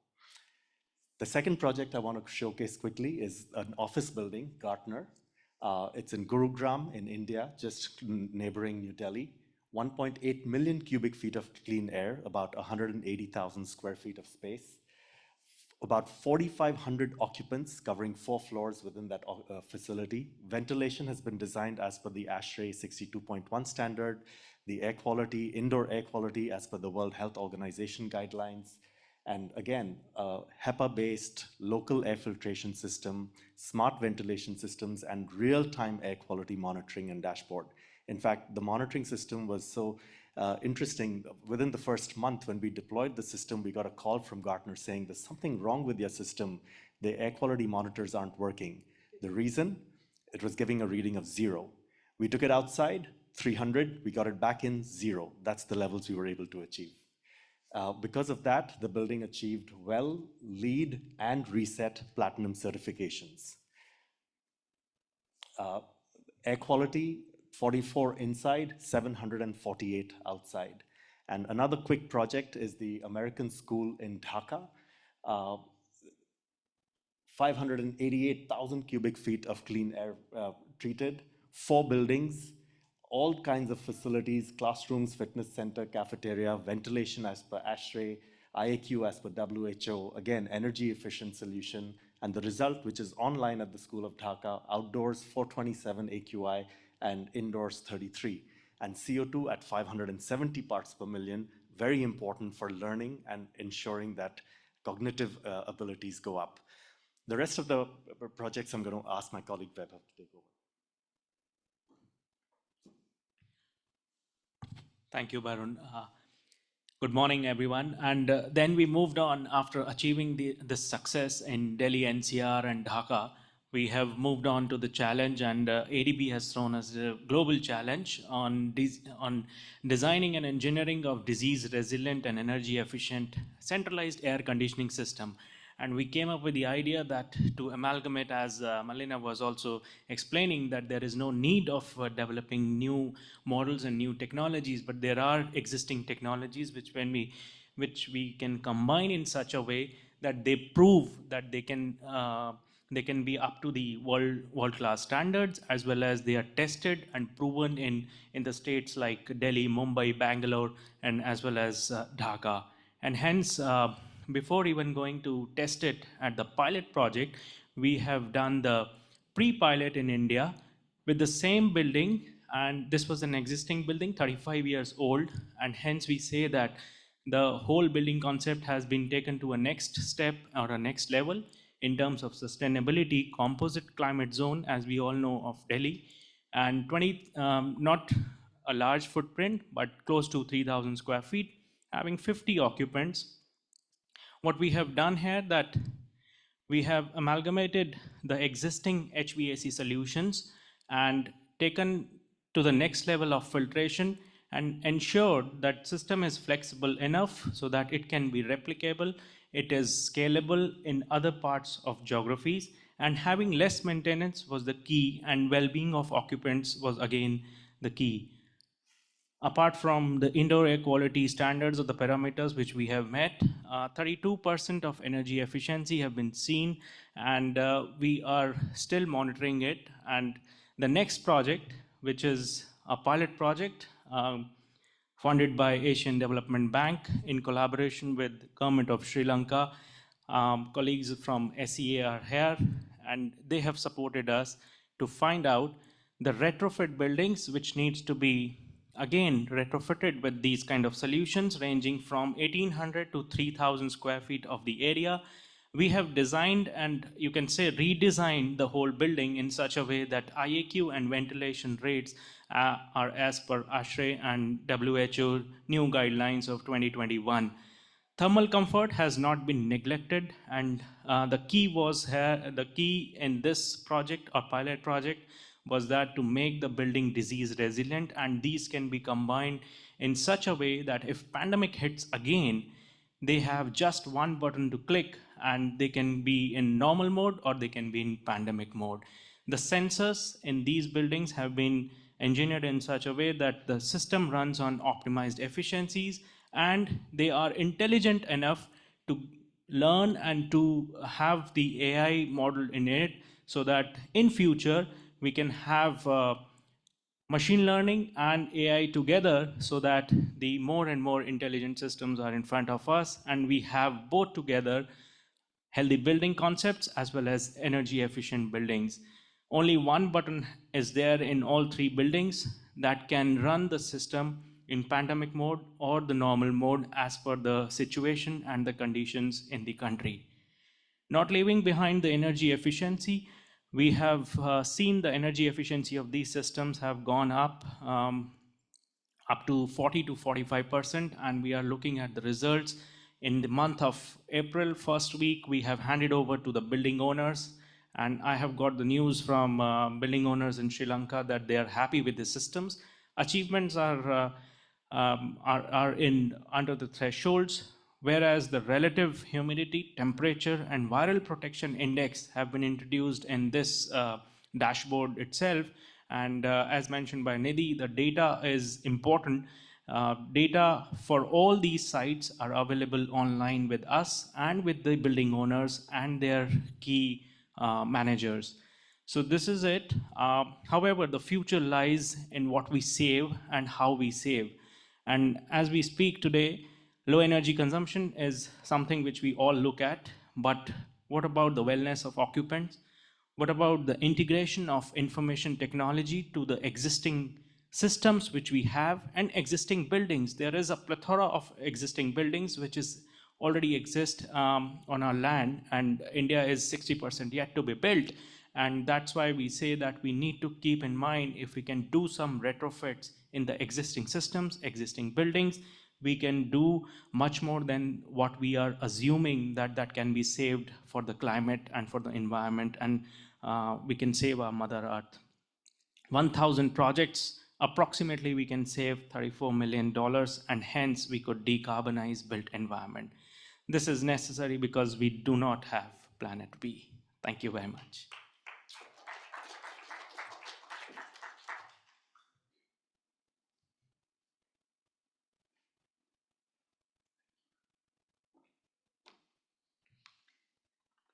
The second project I want to showcase quickly is an office building, Gartner. It's in Gurugram in India, just neighboring New Delhi. 1.8 million cubic feet of clean air, about 180,000 square feet of space. About 4,500 occupants covering 4 floors within that facility. Ventilation has been designed as per the ASHRAE 62.1 standard, the air quality, indoor air quality as per the World Health Organization guidelines. And again, HEPA-based local air filtration system, smart ventilation systems, and real-time air quality monitoring and dashboard. In fact, the monitoring system was so interesting. Within the first month, when we deployed the system, we got a call from Gartner saying, there's something wrong with your system. The air quality monitors aren't working. The reason? It was giving a reading of 0. We took it outside, 300. We got it back in 0. That's the levels we were able to achieve. Because of that, the building achieved WELL, LEED, and RESET Platinum certifications. Air quality, 44 inside, 748 outside. And another quick project is the American School in Dhaka. 588,000 cubic feet of clean air treated, 4 buildings, all kinds of facilities, classrooms, fitness center, cafeteria, ventilation as per ASHRAE, IAQ as per WHO, again, energy efficient solution. And the result, which is online at the School of Dhaka, outdoors 427 AQI and indoors 33. And CO2 at 570 parts per million, very important for learning and ensuring that cognitive abilities go up. The rest of the projects, I'm going to ask my colleague Webber to take over. Thank you, Barun. Good morning, everyone. And then we moved on after achieving the success in Delhi, NCR, and Dhaka. We have moved on to the challenge, and ADB has thrown us a global challenge on designing and engineering of disease-resilient and energy-efficient centralized air conditioning system. And we came up with the idea that to amalgamate, as Malina was also explaining, that there is no need of developing new models and new technologies, but there are existing technologies which we can combine in such a way that they prove that they can be up to the world-class standards, as well as they are tested and proven in the states like Delhi, Mumbai, Bangalore, and as well as Dhaka. And hence, before even going to test it at the pilot project, we have done the pre-pilot in India with the same building, and this was an existing building, 35 years old, and hence we say that the whole building concept has been taken to a next step or a next level in terms of sustainability, composite climate zone, as we all know of Delhi, and not a large footprint, but close to 3,000 square feet, having 50 occupants. What we have done here, that we have amalgamated the existing HVAC solutions and taken to the next level of filtration and ensured that system is flexible enough so that it can be replicable, it is scalable in other parts of geographies, and having less maintenance was the key, and well-being of occupants was again the key. Apart from the indoor air quality standards or the parameters which we have met, 32% of energy efficiency have been seen, and we are still monitoring it. And the next project, which is a pilot project funded by Asian Development Bank in collaboration with Government of Sri Lanka, colleagues from SEA are here, and they have supported us to find out the retrofit buildings which needs to be again retrofitted with these kind of solutions ranging from 1800 to 3000 square feet of the area. We have designed and you can say redesigned the whole building in such a way that IAQ and ventilation rates are as per ASHRAE and WHO new guidelines of 2021. Thermal comfort has not been neglected, and the key was here, the key in this project or pilot project was that to make the building disease resilient, and these can be combined in such a way that if pandemic hits again, they have just one button to click and they can be in normal mode or they can be in pandemic mode. The sensors in these buildings have been engineered in such a way that the system runs on optimized efficiencies, and they are intelligent enough to learn and to have the AI model in it, so that in future we can have machine learning and AI together, so that the more and more intelligent systems are in front of us and we have both together healthy building concepts as well as energy efficient buildings. Only one button is there in all three buildings that can run the system in pandemic mode or the normal mode as per the situation and the conditions in the country. Not leaving behind the energy efficiency, we have seen the energy efficiency of these systems have gone up to 40 to 45%, and we are looking at the results. In the month of April, first week, we have handed over to the building owners, and I have got the news from building owners in Sri Lanka that they are happy with the systems. Achievements are in under the thresholds, whereas the relative humidity, temperature, and viral protection index have been introduced in this dashboard itself. And as mentioned by Nidhi, the data is important. Data for all these sites are available online with us and with the building owners and their key managers. So this is it. However, the future lies in what we save and how we save. And as we speak today, low energy consumption is something which we all look at, but what about the wellness of occupants? What about the integration of information technology to the existing systems which we have and existing buildings? There is a plethora of existing buildings which is already exist on our land, and India is 60% yet to be built. And that's why we say that we need to keep in mind, if we can do some retrofits in the existing systems, existing buildings, we can do much more than what we are assuming that can be saved for the climate and for the environment, and we can save our Mother Earth. 1,000 projects, approximately we can save $34 million, and hence we could decarbonize built environment. This is necessary because we do not have planet B. Thank you very much.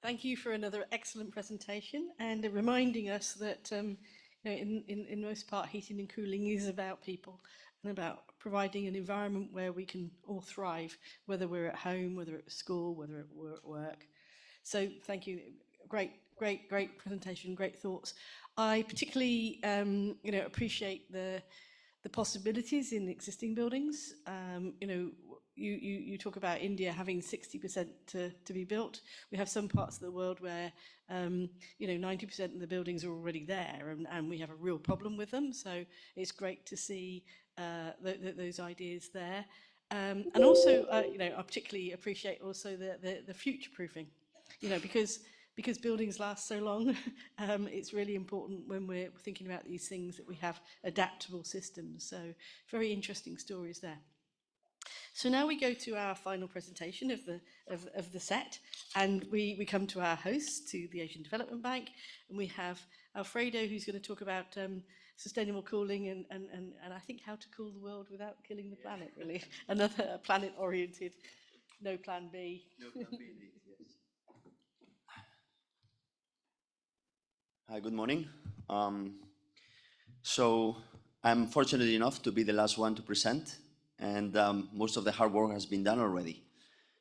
Thank you for another excellent presentation and reminding us that you know, in most part, heating and cooling is about people and about providing an environment where we can all thrive, whether we're at home, whether at school, whether we're at work. So thank you. Great presentation, great thoughts. I particularly you know, appreciate the possibilities in existing buildings. You know, you talk about India having 60% to be built. We have some parts of the world where you know, 90% of the buildings are already there, and we have a real problem with them. So it's great to see those ideas there. And also, you know, I particularly appreciate also the future proofing, you know, because buildings last so long, it's really important when we're thinking about these things that we have adaptable systems. So very interesting stories there. So now we go to our final presentation of the set, and we come to our host, to the Asian Development Bank, and we have Alfredo, who's going to talk about sustainable cooling and I think how to cool the world without killing the planet, really. Another planet-oriented, no plan B. No plan B, indeed, yes. Hi, good morning. So I'm fortunate enough to be the last one to present, and most of the hard work has been done already.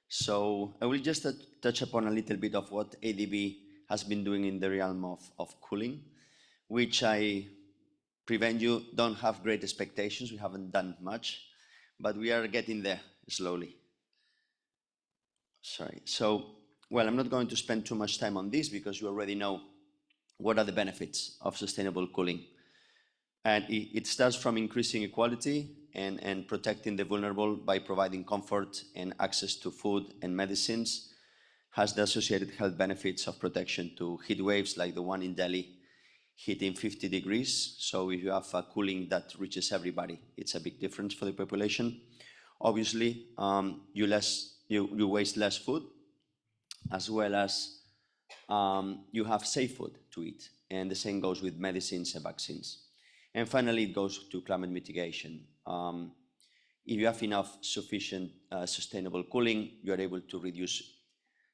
So I will just touch upon a little bit of what ADB has been doing in the realm of cooling, which I prevent you, don't have great expectations. We haven't done much, but we are getting there slowly. Sorry. So, well, I'm not going to spend too much time on this because you already know what are the benefits of sustainable cooling. And it starts from increasing equality and protecting the vulnerable by providing comfort and access to food and medicines, has the associated health benefits of protection to heat waves like the one in Delhi, hitting 50 degrees. So if you have a cooling that reaches everybody, it's a big difference for the population. Obviously, you waste less food, as well as you have safe food to eat. And the same goes with medicines and vaccines. And finally, it goes to climate mitigation. If you have enough sufficient sustainable cooling, you are able to reduce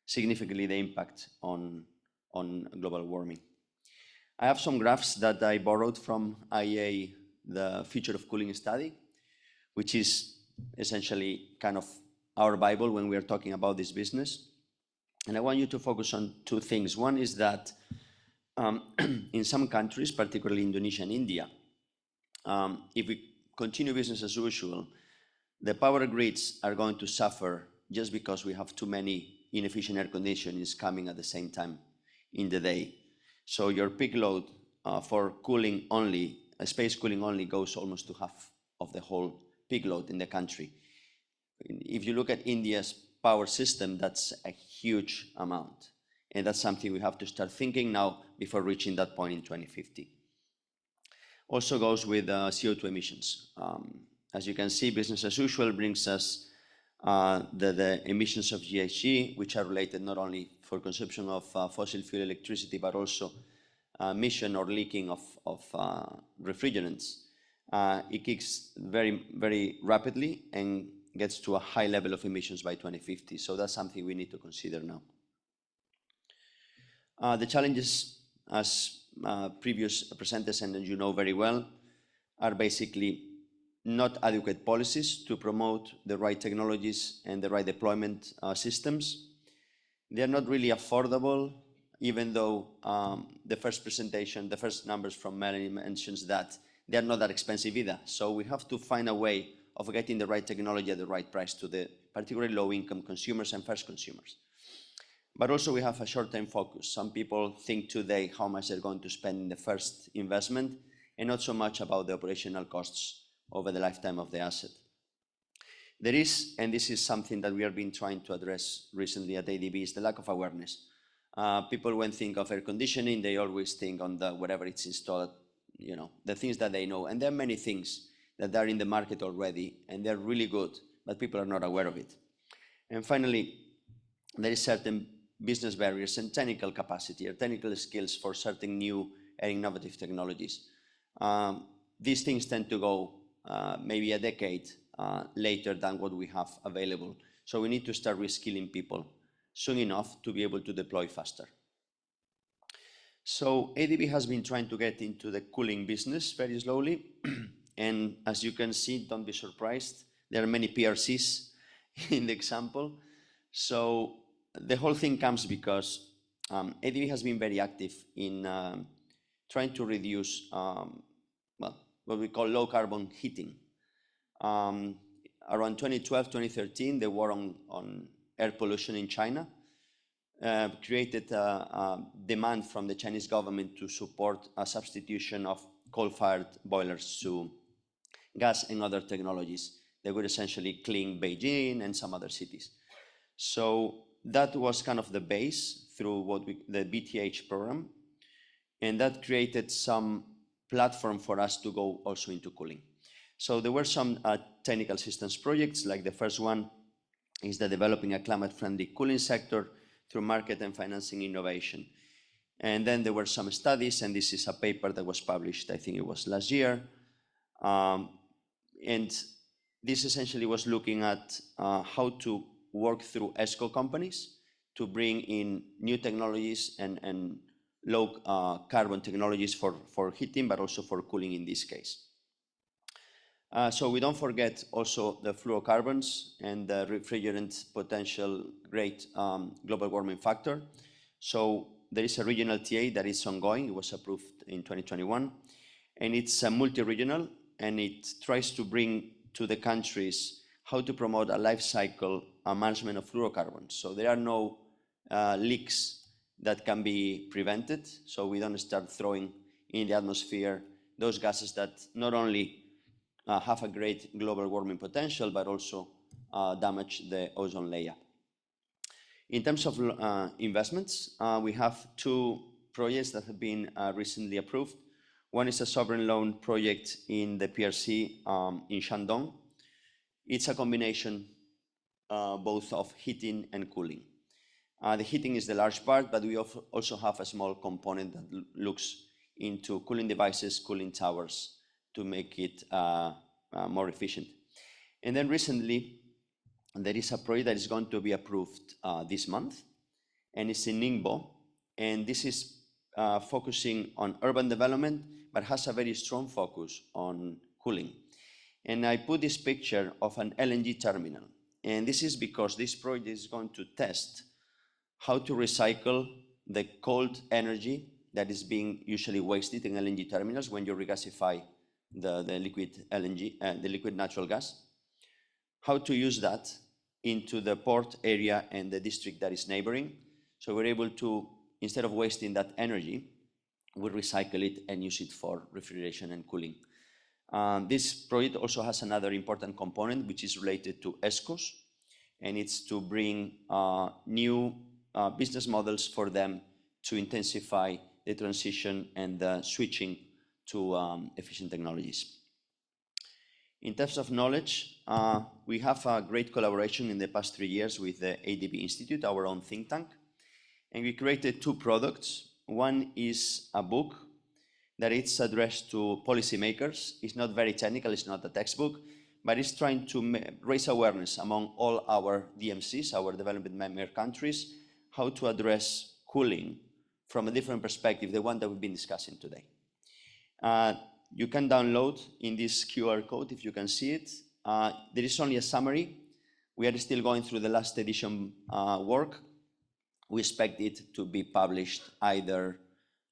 significantly the impact on global warming. I have some graphs that I borrowed from IEA, the Future of Cooling study, which is essentially kind of our Bible when we are talking about this business. And I want you to focus on two things. One is that in some countries, particularly Indonesia and India, if we continue business as usual, the power grids are going to suffer just because we have too many inefficient air conditioners coming at the same time in the day. So your peak load for cooling only, space cooling only, goes almost to half of the whole peak load in the country. If you look at India's power system, that's a huge amount. And that's something we have to start thinking now before reaching that point in 2050. Also goes with CO2 emissions. As you can see, business as usual brings us the emissions of GHG, which are related not only for consumption of fossil fuel electricity, but also emission or leaking of refrigerants. It kicks very, very rapidly and gets to a high level of emissions by 2050. So that's something we need to consider now. The challenges, as previous presenters and you know very well, are basically not adequate policies to promote the right technologies and the right deployment systems. They're not really affordable, even though the first numbers from Melanie mentions that they're not that expensive either. So we have to find a way of getting the right technology at the right price to the particularly low-income consumers and first consumers. But also we have a short-term focus. Some people think today how much they're going to spend in the first investment and not so much about the operational costs over the lifetime of the asset. There is, and this is something that we have been trying to address recently at ADB, is the lack of awareness. People, when think of air conditioning, they always think on the whatever it's installed, you know, the things that they know. And there are many things that are in the market already, and they're really good, but people are not aware of it. And finally, there is certain business barriers and technical capacity or technical skills for certain new and innovative technologies. These things tend to go maybe a decade later than what we have available. So we need to start reskilling people soon enough to be able to deploy faster. So ADB has been trying to get into the cooling business very slowly. And as you can see, don't be surprised, there are many PRCs in the example. So the whole thing comes because ADB has been very active in trying to reduce well, what we call low carbon heating. Around 2012, 2013, the war on air pollution in China created a demand from the Chinese government to support a substitution of coal-fired boilers to gas and other technologies that would essentially clean Beijing and some other cities. So that was kind of the base through the BTH program, and that created some platform for us to go also into cooling. So there were some technical systems projects, like the first one is the developing a climate-friendly cooling sector through market and financing innovation. And then there were some studies, and this is a paper that was published, I think it was last year. And this essentially was looking at how to work through ESCO companies to bring in new technologies and low carbon technologies for heating, but also for cooling in this case. So we don't forget also the fluorocarbons and the refrigerant potential great global warming factor. So there is a regional TA that is ongoing. It was approved in 2021. And it's multi-regional, and it tries to bring to the countries how to promote a life cycle management of fluorocarbons. So there are no leaks that can be prevented, so we don't start throwing in the atmosphere those gases that not only have a great global warming potential, but also damage the ozone layer. In terms of investments, we have two projects that have been recently approved. One is a sovereign loan project in the PRC in Shandong. It's a combination both of heating and cooling. The heating is the large part, but we also have a small component that looks into cooling devices, cooling towers, to make it more efficient. And then recently, there is a project that is going to be approved this month, and it's in Ningbo. And this is focusing on urban development, but has a very strong focus on cooling. And I put this picture of an LNG terminal. And this is because this project is going to test how to recycle the cold energy that is being usually wasted in LNG terminals when you regasify the liquid LNG, the liquid natural gas. How to use that into the port area and the district that is neighboring. So we're able to, instead of wasting that energy, we recycle it and use it for refrigeration and cooling. This project also has another important component, which is related to ESCOs, and it's to bring new business models for them to intensify the transition and the switching to efficient technologies. In terms of knowledge, we have a great collaboration in the past 3 years with the ADB Institute, our own think tank, and we created two products. One is a book that it's addressed to policymakers. It's not very technical, it's not a textbook, but it's trying to raise awareness among all our DMCs, our development member countries, how to address cooling from a different perspective, the one that we've been discussing today. You can download in this QR code if you can see it. There is only a summary. We are still going through the last edition work. We expect it to be published either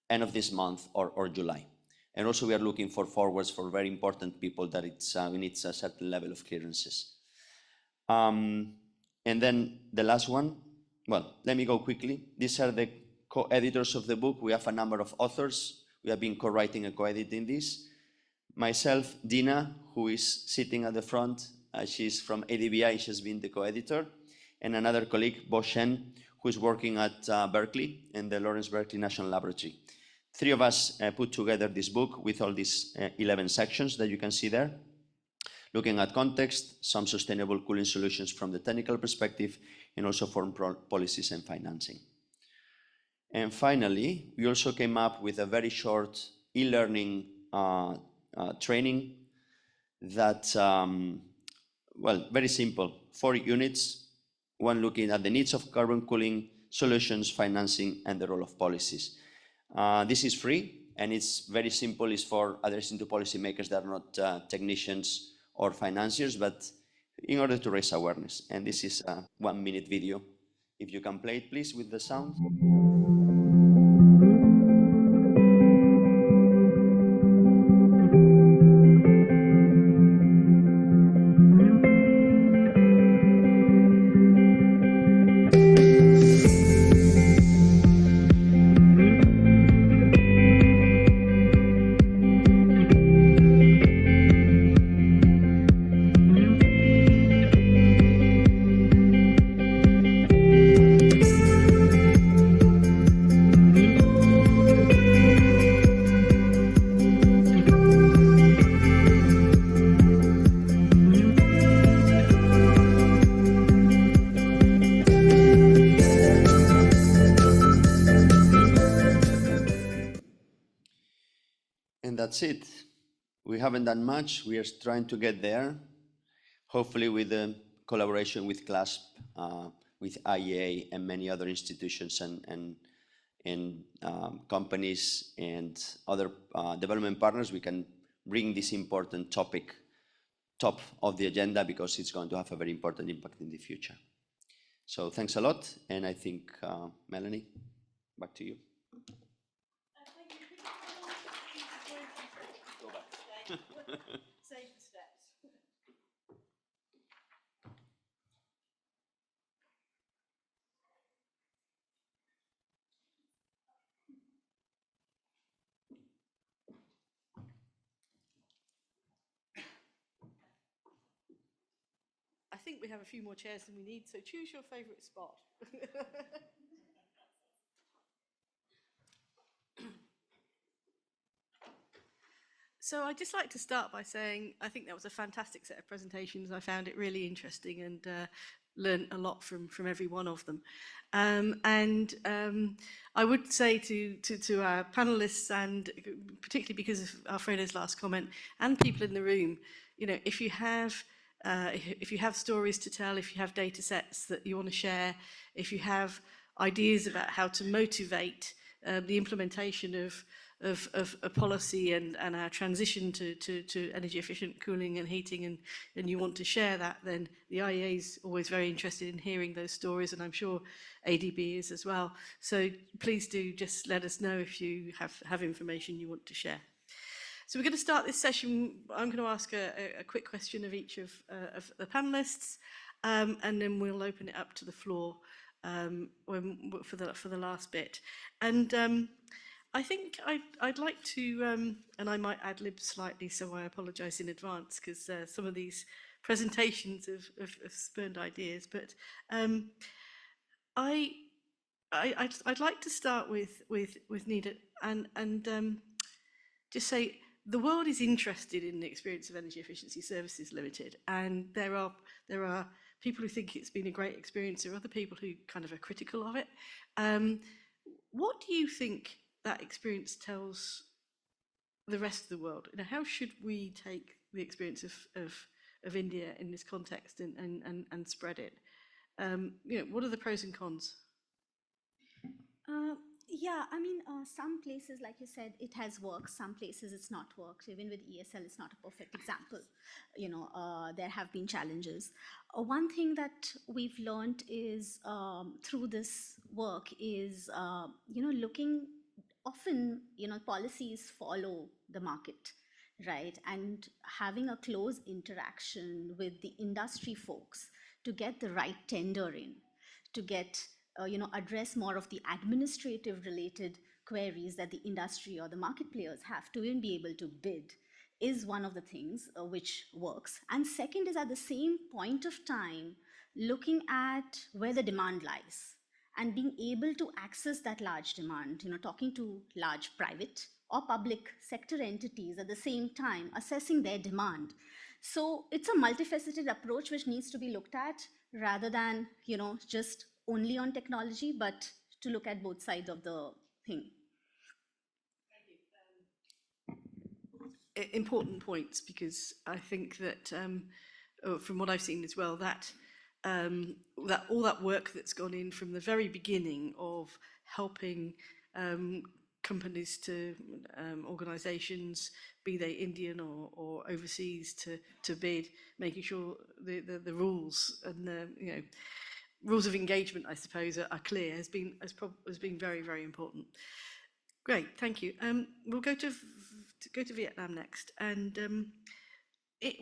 end of this month or July. And also we are looking for forwards for very important people that we need a certain level of clearances. And then the last one, well, let me go quickly. These are the co-editors of the book. We have a number of authors. We have been co-writing and co-editing this. Myself, Dina, who is sitting at the front, she's from ADBI, she's been the co-editor. And another colleague, Bo Shen, who is working at Berkeley in the Lawrence Berkeley National Laboratory. Three of us put together this book with all these 11 sections that you can see there, looking at context, some sustainable cooling solutions from the technical perspective, and also foreign policies and financing. And finally, we also came up with a very short e-learning training that, well, very simple, 4 units, one looking at the needs of carbon cooling, solutions, financing, and the role of policies. This is free, and it's very simple. It's for addressing to policymakers that are not technicians or financiers, but in order to raise awareness. And this is a 1-minute video. If you can play it, please, with the sound. think that's it. We haven't done much. We are trying to get there, hopefully with the collaboration with CLASP, with IEA and many other institutions and companies and other development partners, we can bring this important topic top of the agenda because it's going to have a very important impact in the future. So thanks a lot, and I think, Melanie, back to you. Save the steps. I think we have a few more chairs than we need, so choose your favourite spot. So I'd just like to start by saying I think that was a fantastic set of presentations. I found it really interesting and learned a lot from every one of them. I would say to our panelists, and particularly because of Alfredo's last comment, and people in the room, you know, if you have stories to tell, if you have data sets that you want to share, if you have ideas about how to motivate the implementation of a policy and our transition to energy efficient cooling and heating, and you want to share that, then the IEA is always very interested in hearing those stories, and I'm sure ADB is as well. So please do just let us know if you have information you want to share. So we're going to start this session. I'm going to ask a quick question of each of the panelists, and then we'll open it up to the floor for the last bit. And I think I'd like to, and I might ad-lib slightly, so I apologise in advance, because some of these presentations have spurned ideas. But I'd like to start with Nida and just say the world is interested in the experience of Energy Efficiency Services Limited, and there are people who think it's been a great experience. There are other people who kind of are critical of it. What do you think that experience tells the rest of the world? You know, how should we take the experience of India in this context and spread it? You know, what are the pros and cons? Yeah, I mean, some places, like you said, it has worked. Some places it's not worked. Even with ESL, it's not a perfect example. You know, there have been challenges. One thing that we've learned is through this work is, you know, looking often, you know, policies follow the market, right? And having a close interaction with the industry folks to get the right tender in, to get you know, address more of the administrative related queries that the industry or the market players have to even be able to bid is one of the things which works. And second is, at the same point of time, looking at where the demand lies and being able to access that large demand, you know, talking to large private or public sector entities at the same time, assessing their demand. So it's a multifaceted approach which needs to be looked at, rather than, you know, just only on technology, but to look at both sides of the thing. Important points, because I think that from what I've seen as well, that all that work that's gone in from the very beginning of helping companies to organisations, be they Indian or overseas, to bid, making sure the rules and the, you know, rules of engagement, I suppose, are clear, has been very, very important. Great, thank you. We'll go to Vietnam next, and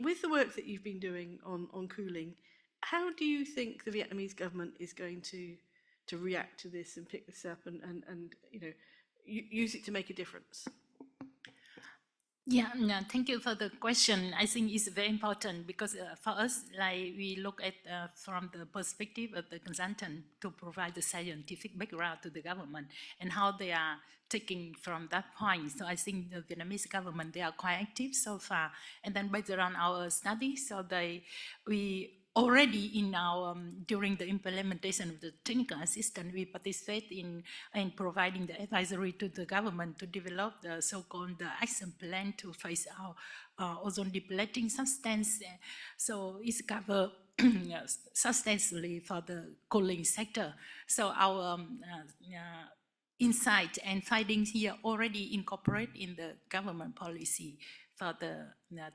with the work that you've been doing on cooling, how do you think the Vietnamese government is going to react to this and pick this up and you know, use it to make a difference? Yeah, no, thank you for the question. I think it's very important because for us, like, we look at from the perspective of the consultant to provide the scientific background to the government and how they are taking from that point. So I think the Vietnamese government, they are quite active so far. And then based on our study, so we already in our during the implementation of the technical assistance, we participate in providing the advisory to the government to develop the so-called action plan to phase out ozone depleting substance. So it's cover substantially for the cooling sector. So our insight and findings here already incorporate in the government policy for the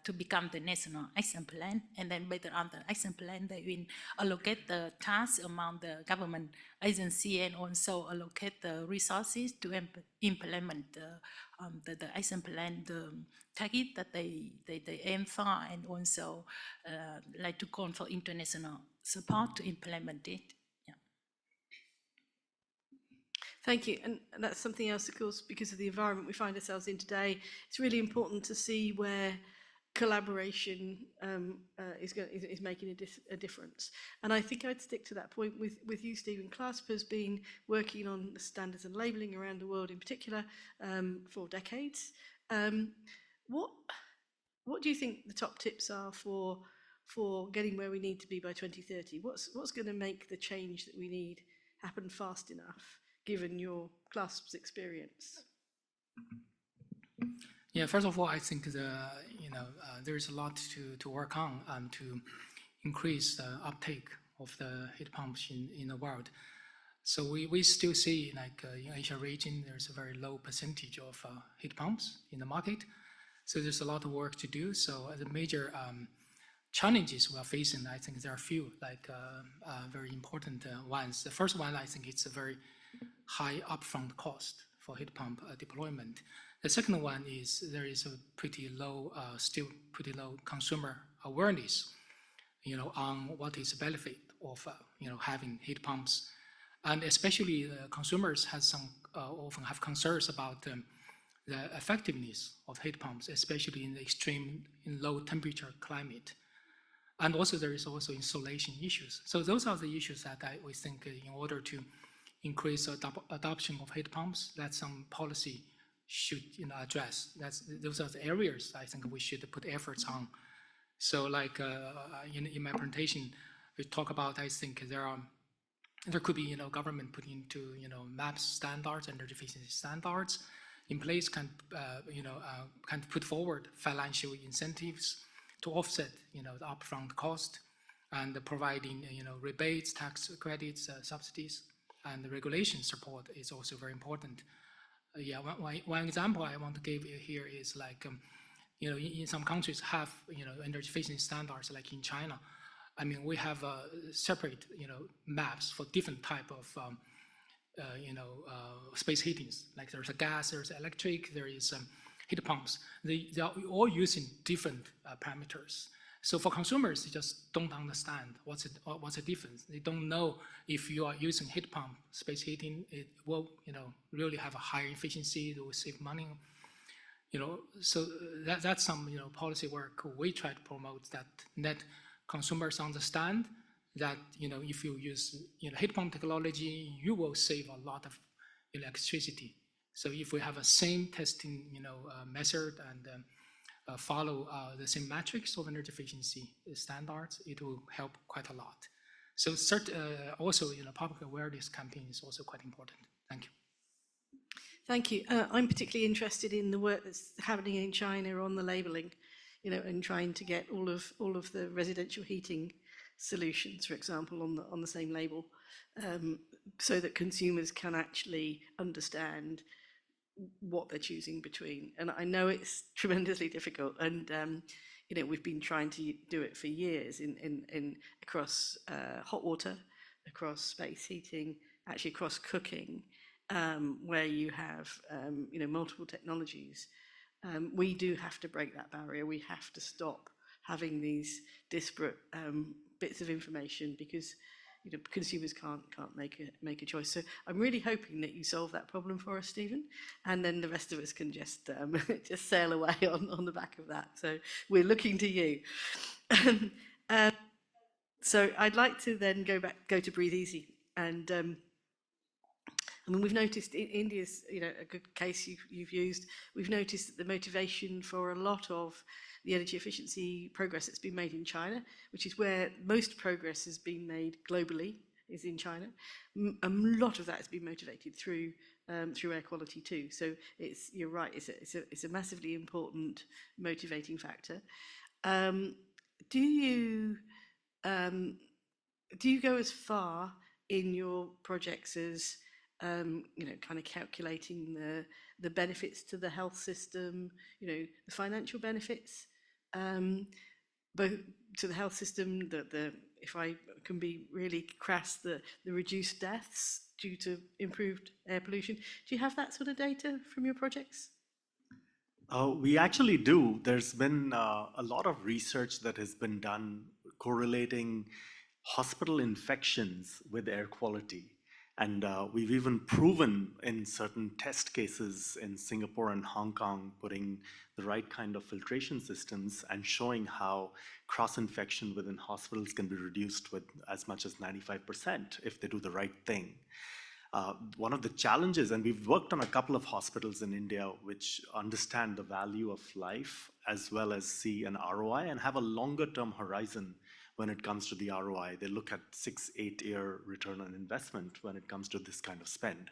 to become the national action plan, and then based on the action plan, they will allocate the tasks among the government agency and also allocate the resources to implement the action plan, the target that they aim for, and also like to call for international support to implement it. Thank you. And that's something else, of course, because of the environment we find ourselves in today. It's really important to see where collaboration is making a difference. And I think I'd stick to that point with you, Stephen. CLASP has been working on standards and labelling around the world in particular for decades. What do you think the top tips are for getting where we need to be by 2030? What's going to make the change that we need happen fast enough, given your CLASP's experience? Yeah, first of all, I think there's a lot to work on to increase the uptake of the heat pumps in the world. So we still see, like in Asia region, there's a very low percentage of heat pumps in the market. So there's a lot of work to do. So the major challenges we are facing, I think there are a few, like very important ones. The first one, I think it's a very high upfront cost for heat pump deployment. The second one is there is a still pretty low consumer awareness, on what is the benefit of having heat pumps, and especially the consumers often have concerns about the effectiveness of heat pumps, especially in low temperature climate. And also there is also insulation issues. So those are the issues that we think in order to increase adoption of heat pumps, that some policy should address. Those are the areas I think we should put efforts on. So like in my presentation, we talk about, I think there could be government put into MAPS standards, energy efficiency standards in place, can put forward financial incentives to offset the upfront cost, and providing rebates, tax credits, subsidies, and the regulation support is also very important. One example I want to give you here is like in some countries have energy efficiency standards, like in China. I mean, we have separate maps for different type of space heatings. Like there's a gas, there's electric, there is heat pumps. They are all using different parameters. So for consumers, they just don't understand what's the difference. They don't know if you are using heat pump space heating, it will really have a higher efficiency, it will save money. So that's some policy work we try to promote, that consumers understand that if you use heat pump technology, you will save a lot of electricity. So if we have a same testing method and follow the same metrics of energy efficiency standards, it will help quite a lot. So also public awareness campaign is also quite important. Thank you. Thank you. I'm particularly interested in the work that's happening in China on the labelling, and trying to get all of the residential heating solutions, for example, on the same label, so that consumers can actually understand what they're choosing between. And I know it's tremendously difficult, and we've been trying to do it for years in across hot water, across space heating, actually across cooking, where you have multiple technologies. We do have to break that barrier. We have to stop having these disparate bits of information, because consumers can't make a choice. So I'm really hoping that you solve that problem for us, Stephen, and then the rest of us can just just sail away on the back of that. So we're looking to you. So I'd like to then go to Breathe Easy, and I mean, we've noticed India's, a good case you've used. We've noticed that the motivation for a lot of the energy efficiency progress that's been made in China, which is where most progress has been made globally, is in China. A lot of that has been motivated through air quality too. So you're right. It's a massively important motivating factor. Do you go as far in your projects as kind of calculating the benefits to the health system, the financial benefits, both to the health system, the if I can be really crass, the reduced deaths due to improved air pollution. Do you have that sort of data from your projects? We actually do. There's been a lot of research that has been done correlating hospital infections with air quality. And we've even proven in certain test cases in Singapore and Hong Kong, putting the right kind of filtration systems and showing how cross-infection within hospitals can be reduced with as much as 95% if they do the right thing. One of the challenges, and we've worked on a couple of hospitals in India which understand the value of life as well as see an ROI and have a longer term horizon when it comes to the ROI. They look at 6-8 year return on investment when it comes to this kind of spend.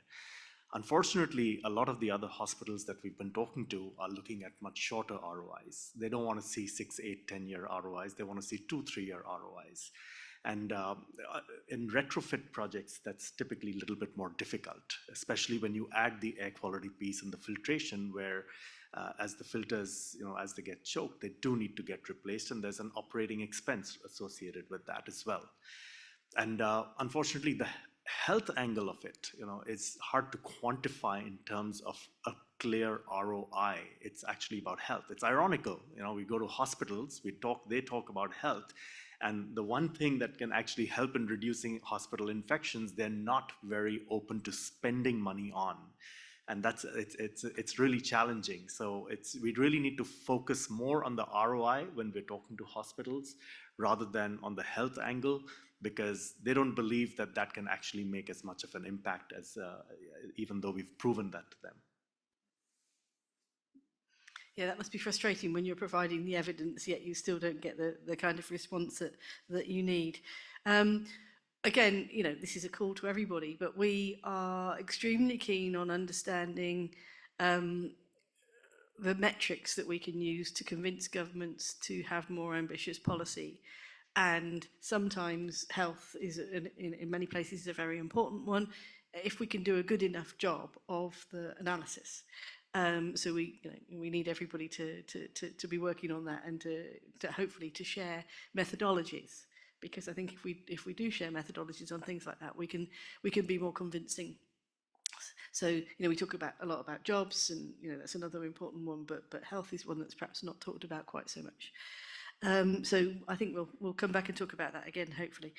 Unfortunately, a lot of the other hospitals that we've been talking to are looking at much shorter ROIs. They don't want to see 6, 8, 10 year ROIs. They want to see 2, 3 year ROIs. And in retrofit projects, that's typically a little bit more difficult, especially when you add the air quality piece and the filtration where as the filters, as they get choked, they do need to get replaced, and there's an operating expense associated with that as well. And unfortunately, the health angle of it, is hard to quantify in terms of a clear ROI. It's actually about health. It's ironical, we go to hospitals, they talk about health, and the one thing that can actually help in reducing hospital infections, they're not very open to spending money on. And it's really challenging. So we really need to focus more on the ROI when we're talking to hospitals rather than on the health angle, because they don't believe that that can actually make as much of an impact as even though we've proven that to them. Yeah, that must be frustrating when you're providing the evidence, yet you still don't get the kind of response that you need. Again, this is a call to everybody, but we are extremely keen on understanding the metrics that we can use to convince governments to have more ambitious policy. And sometimes health is, in many places, is a very important one, if we can do a good enough job of the analysis. So we need everybody to be working on that and to hopefully to share methodologies, because I think if we do share methodologies on things like that, we can be more convincing. So we talk a lot about jobs, and that's another important one, but health is one that's perhaps not talked about quite so much. So I think we'll come back and talk about that again, hopefully.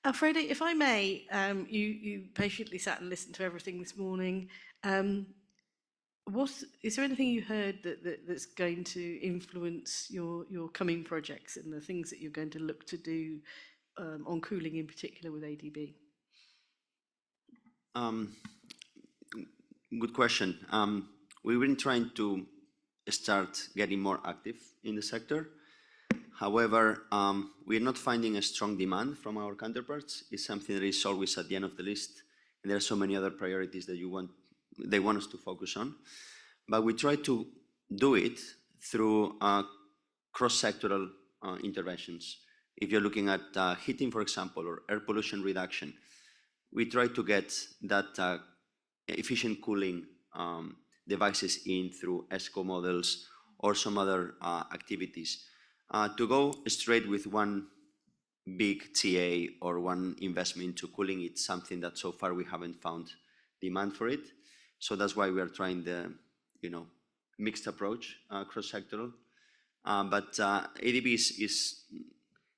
Alfredo, if I may, you patiently sat and listened to everything this morning. Is there anything you heard that's going to influence your coming projects and the things that you're going to look to do on cooling in particular with ADB? Good question. We've been trying to start getting more active in the sector. However, we're not finding a strong demand from our counterparts. It's something that is always at the end of the list, and there are so many other priorities that they want us to focus on. But we try to do it through cross-sectoral interventions. If you're looking at heating, for example, or air pollution reduction, we try to get that efficient cooling devices in through ESCO models or some other activities. To go straight with one big TA or one investment into cooling, it's something that so far we haven't found demand for it. So that's why we are trying the mixed approach, cross-sectoral. But ADB is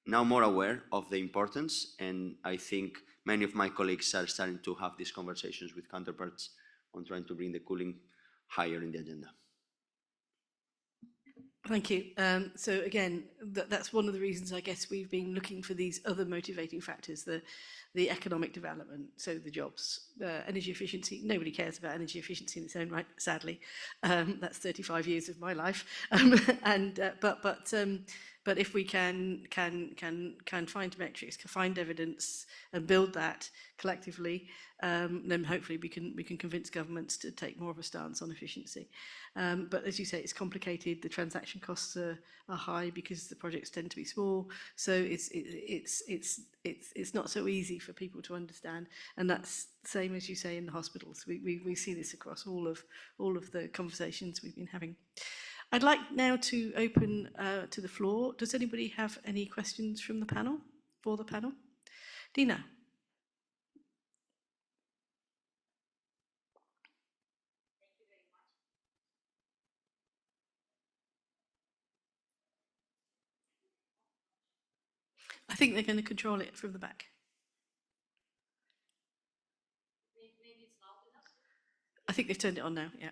now more aware of the importance, and I think many of my colleagues are starting to have these conversations with counterparts on trying to bring the cooling higher in the agenda. Thank you. So again, that's one of the reasons I guess we've been looking for these other motivating factors, the economic development, so the jobs, energy efficiency. Nobody cares about energy efficiency in its own right, sadly. That's 35 years of my life. But if we can find metrics, can find evidence, and build that collectively, then hopefully we can convince governments to take more of a stance on efficiency. But as you say, it's complicated. The transaction costs are high because the projects tend to be small. So it's not so easy for people to understand. And that's the same as you say in the hospitals. We see this across all of the conversations we've been having. I'd like now to open to the floor. Does anybody have any questions from the panel, for the panel? Dina. I think they're going to control it from the back. Maybe it's loud enough? I think they've turned it on now, yeah.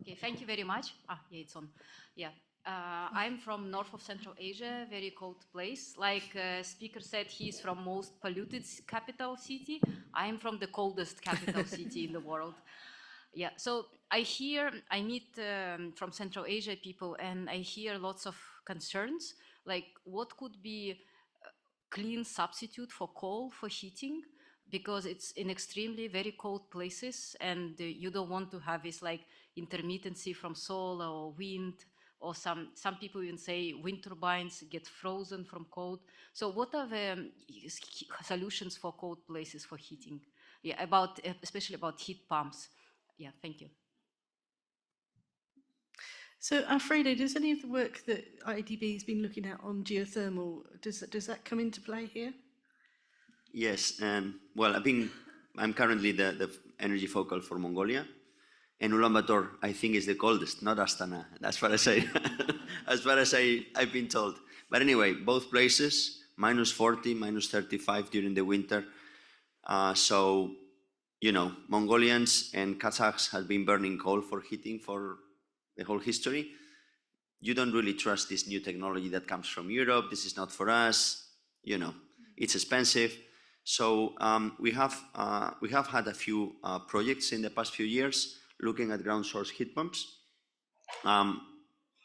Okay, thank you very much. Yeah, it's on. Yeah, I'm from north of Central Asia, very cold place. Like speaker said, he's from most polluted capital city. I'm from the coldest capital city in the world. Yeah, so I meet from Central Asia people, and I hear lots of concerns, like what could be a clean substitute for coal for heating, because it's in extremely very cold places, and you don't want to have this like intermittency from solar or wind, or some people even say wind turbines get frozen from cold. So what are the solutions for cold places for heating? Yeah, especially about heat pumps. Yeah, thank you. So Alfredo, does any of the work that IDB has been looking at on geothermal, does that come into play here? Yes, well, I'm currently the energy focal for Mongolia, and Ulaanbaatar, I think, is the coldest, not Astana, as far as I've been told. But anyway, both places, -40, -35 during the winter. So, you know, Mongolians and Kazakhs have been burning coal for heating for the whole history. You don't really trust this new technology that comes from Europe. This is not for us. You know, it's expensive. So we have had a few projects in the past few years looking at ground source heat pumps,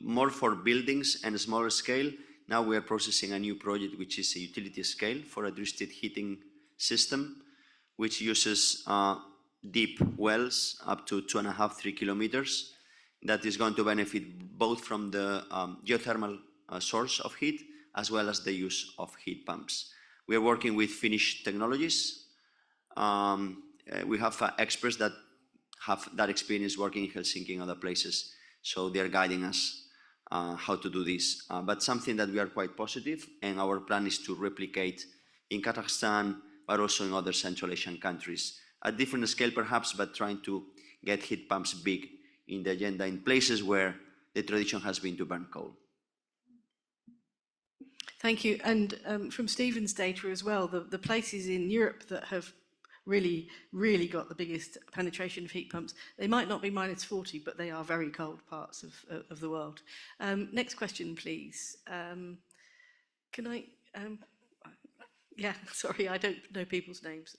more for buildings and smaller scale. Now we are processing a new project, which is a utility scale for a district heating system, which uses deep wells up to 2.5, 3 kilometers. That is going to benefit both from the geothermal source of heat, as well as the use of heat pumps. We are working with Finnish technologies. We have experts that have that experience working in Helsinki and other places, so they are guiding us how to do this. But something that we are quite positive, and our plan is to replicate in Kazakhstan, but also in other Central Asian countries. At different scale perhaps, but trying to get heat pumps big in the agenda in places where the tradition has been to burn coal. Thank you. And from Stephen's data as well, the places in Europe that have really got the biggest penetration of heat pumps, they might not be -40, but they are very cold parts of the world. Next question, please. Can I, yeah, sorry, I don't know people's names.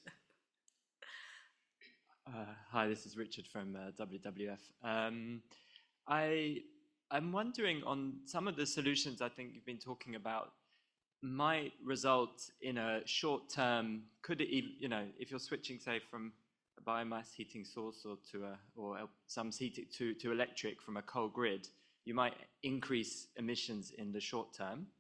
Hi, this is Richard from WWF. I'm wondering on some of the solutions I think you've been talking about might result in a short term, could it even, you know, if you're switching, say, from a biomass heating source or some heating to electric from a coal grid, you might increase emissions in the short term,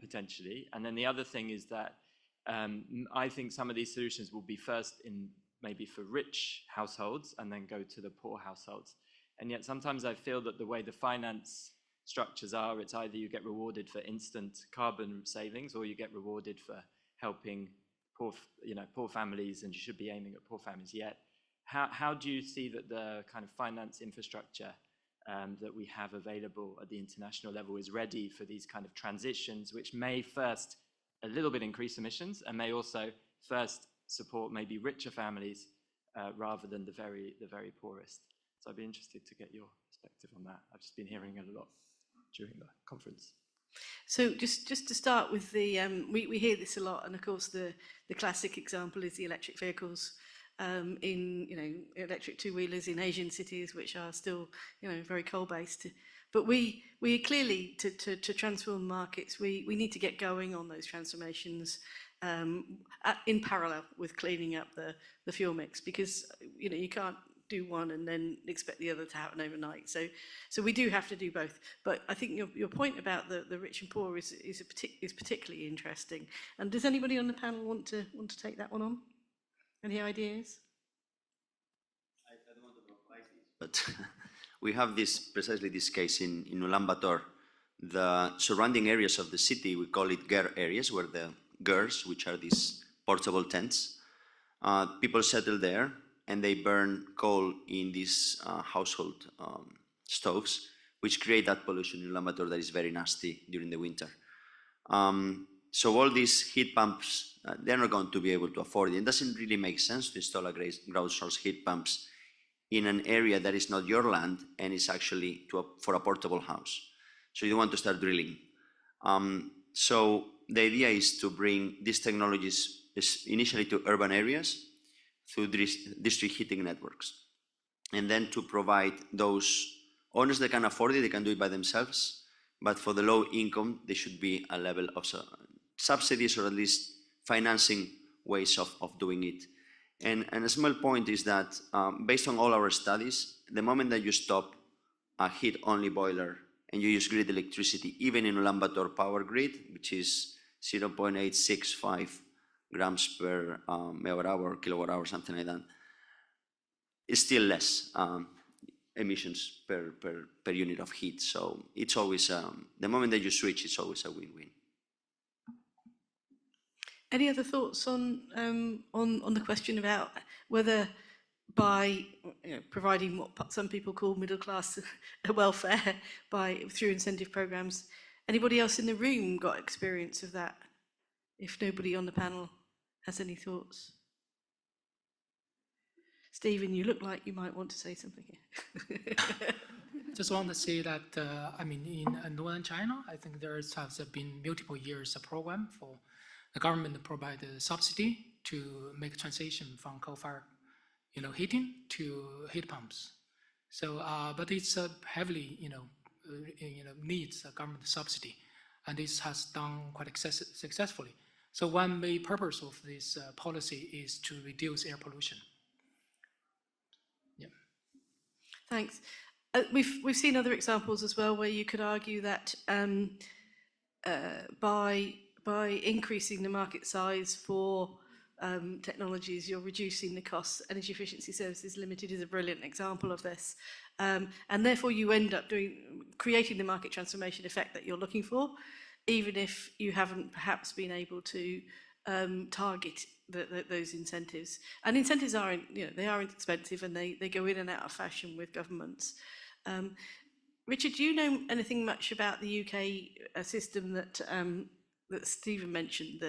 potentially. And then the other thing is that I think some of these solutions will be first in maybe for rich households and then go to the poor households. And yet sometimes I feel that the way the finance structures are, it's either you get rewarded for instant carbon savings or you get rewarded for helping poor families, and you should be aiming at poor families. Yet, how do you see that the kind of finance infrastructure that we have available at the international level is ready for these kind of transitions, which may first a little bit increase emissions and may also first support maybe richer families rather than the very poorest? So I'd be interested to get your perspective on that. I've just been hearing it a lot during the conference. So just to start with the, we hear this a lot, and of course the classic example is the electric vehicles in, electric two-wheelers in Asian cities, which are still, very coal-based. But we clearly, to transform markets, we need to get going on those transformations in parallel with cleaning up the fuel mix, because, you can't do one and then expect the other to happen overnight. So we do have to do both. But I think your point about the rich and poor is particularly interesting. And does anybody on the panel want to take that one on? Any ideas? I don't want to monopolize this, but we have precisely this case in Ulaanbaatar. The surrounding areas of the city, we call it GER areas, where the GERs, which are these portable tents, people settle there and they burn coal in these household stoves, which create that pollution in Ulaanbaatar that is very nasty during the winter. So all these heat pumps, they're not going to be able to afford it. It doesn't really make sense to install a ground source heat pumps in an area that is not your land and is actually for a portable house. So you want to start drilling. So the idea is to bring these technologies initially to urban areas through district heating networks, and then to provide those owners that can afford it, they can do it by themselves, but for the low income, there should be a level of subsidies or at least financing ways of doing it. And a small point is that based on all our studies, the moment that you stop a heat-only boiler and you use grid electricity, even in Ulaanbaatar power grid, which is 0.865 grams per megawatt hour, kilowatt hour, something like that, it's still less emissions per unit of heat. So it's always, the moment that you switch, it's always a win-win. Any other thoughts on the question about whether by providing what some people call middle class welfare through incentive programs, anybody else in the room got experience of that? If nobody on the panel has any thoughts. Stephen, you look like you might want to say something here. Just want to say that, in northern China, I think there has been multiple years of program for the government to provide a subsidy to make a transition from coal-fired, heating to heat pumps. So, but it's heavily, needs a government subsidy, and this has done quite successfully. So one main purpose of this policy is to reduce air pollution. Yeah. Thanks. We've seen other examples as well where you could argue that by increasing the market size for technologies, you're reducing the costs. Energy Efficiency Services Limited is a brilliant example of this. And therefore you end up creating the market transformation effect that you're looking for, even if you haven't perhaps been able to target those incentives. And incentives aren't, they aren't expensive, and they go in and out of fashion with governments. Richard, do you know anything much about the UK system that Stephen mentioned,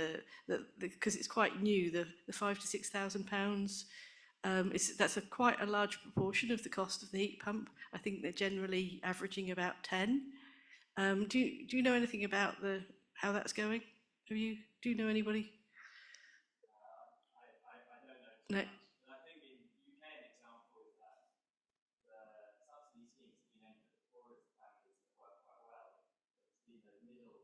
because it's quite new, the £5,000 to £6,000? That's quite a large proportion of the cost of the heat pump. I think they're generally averaging about 10. Do you know anything about how that's going? Do you know anybody? I don't know. No. I think in UK an example is that the subsidy schemes have been aimed at the poorest families that work quite well. It's been the middle.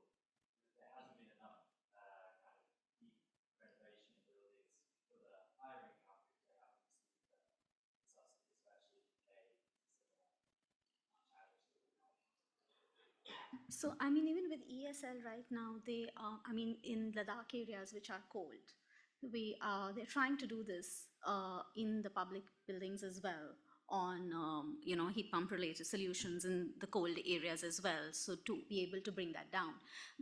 There hasn't been enough kind of deep renovation in buildings for the higher income because they haven't received the subsidies. So actually, a similar challenge that we have. So, even with ESL right now, they are, in Ladakh areas which are cold, they're trying to do this in the public buildings as well, on, heat pump related solutions in the cold areas as well, so to be able to bring that down.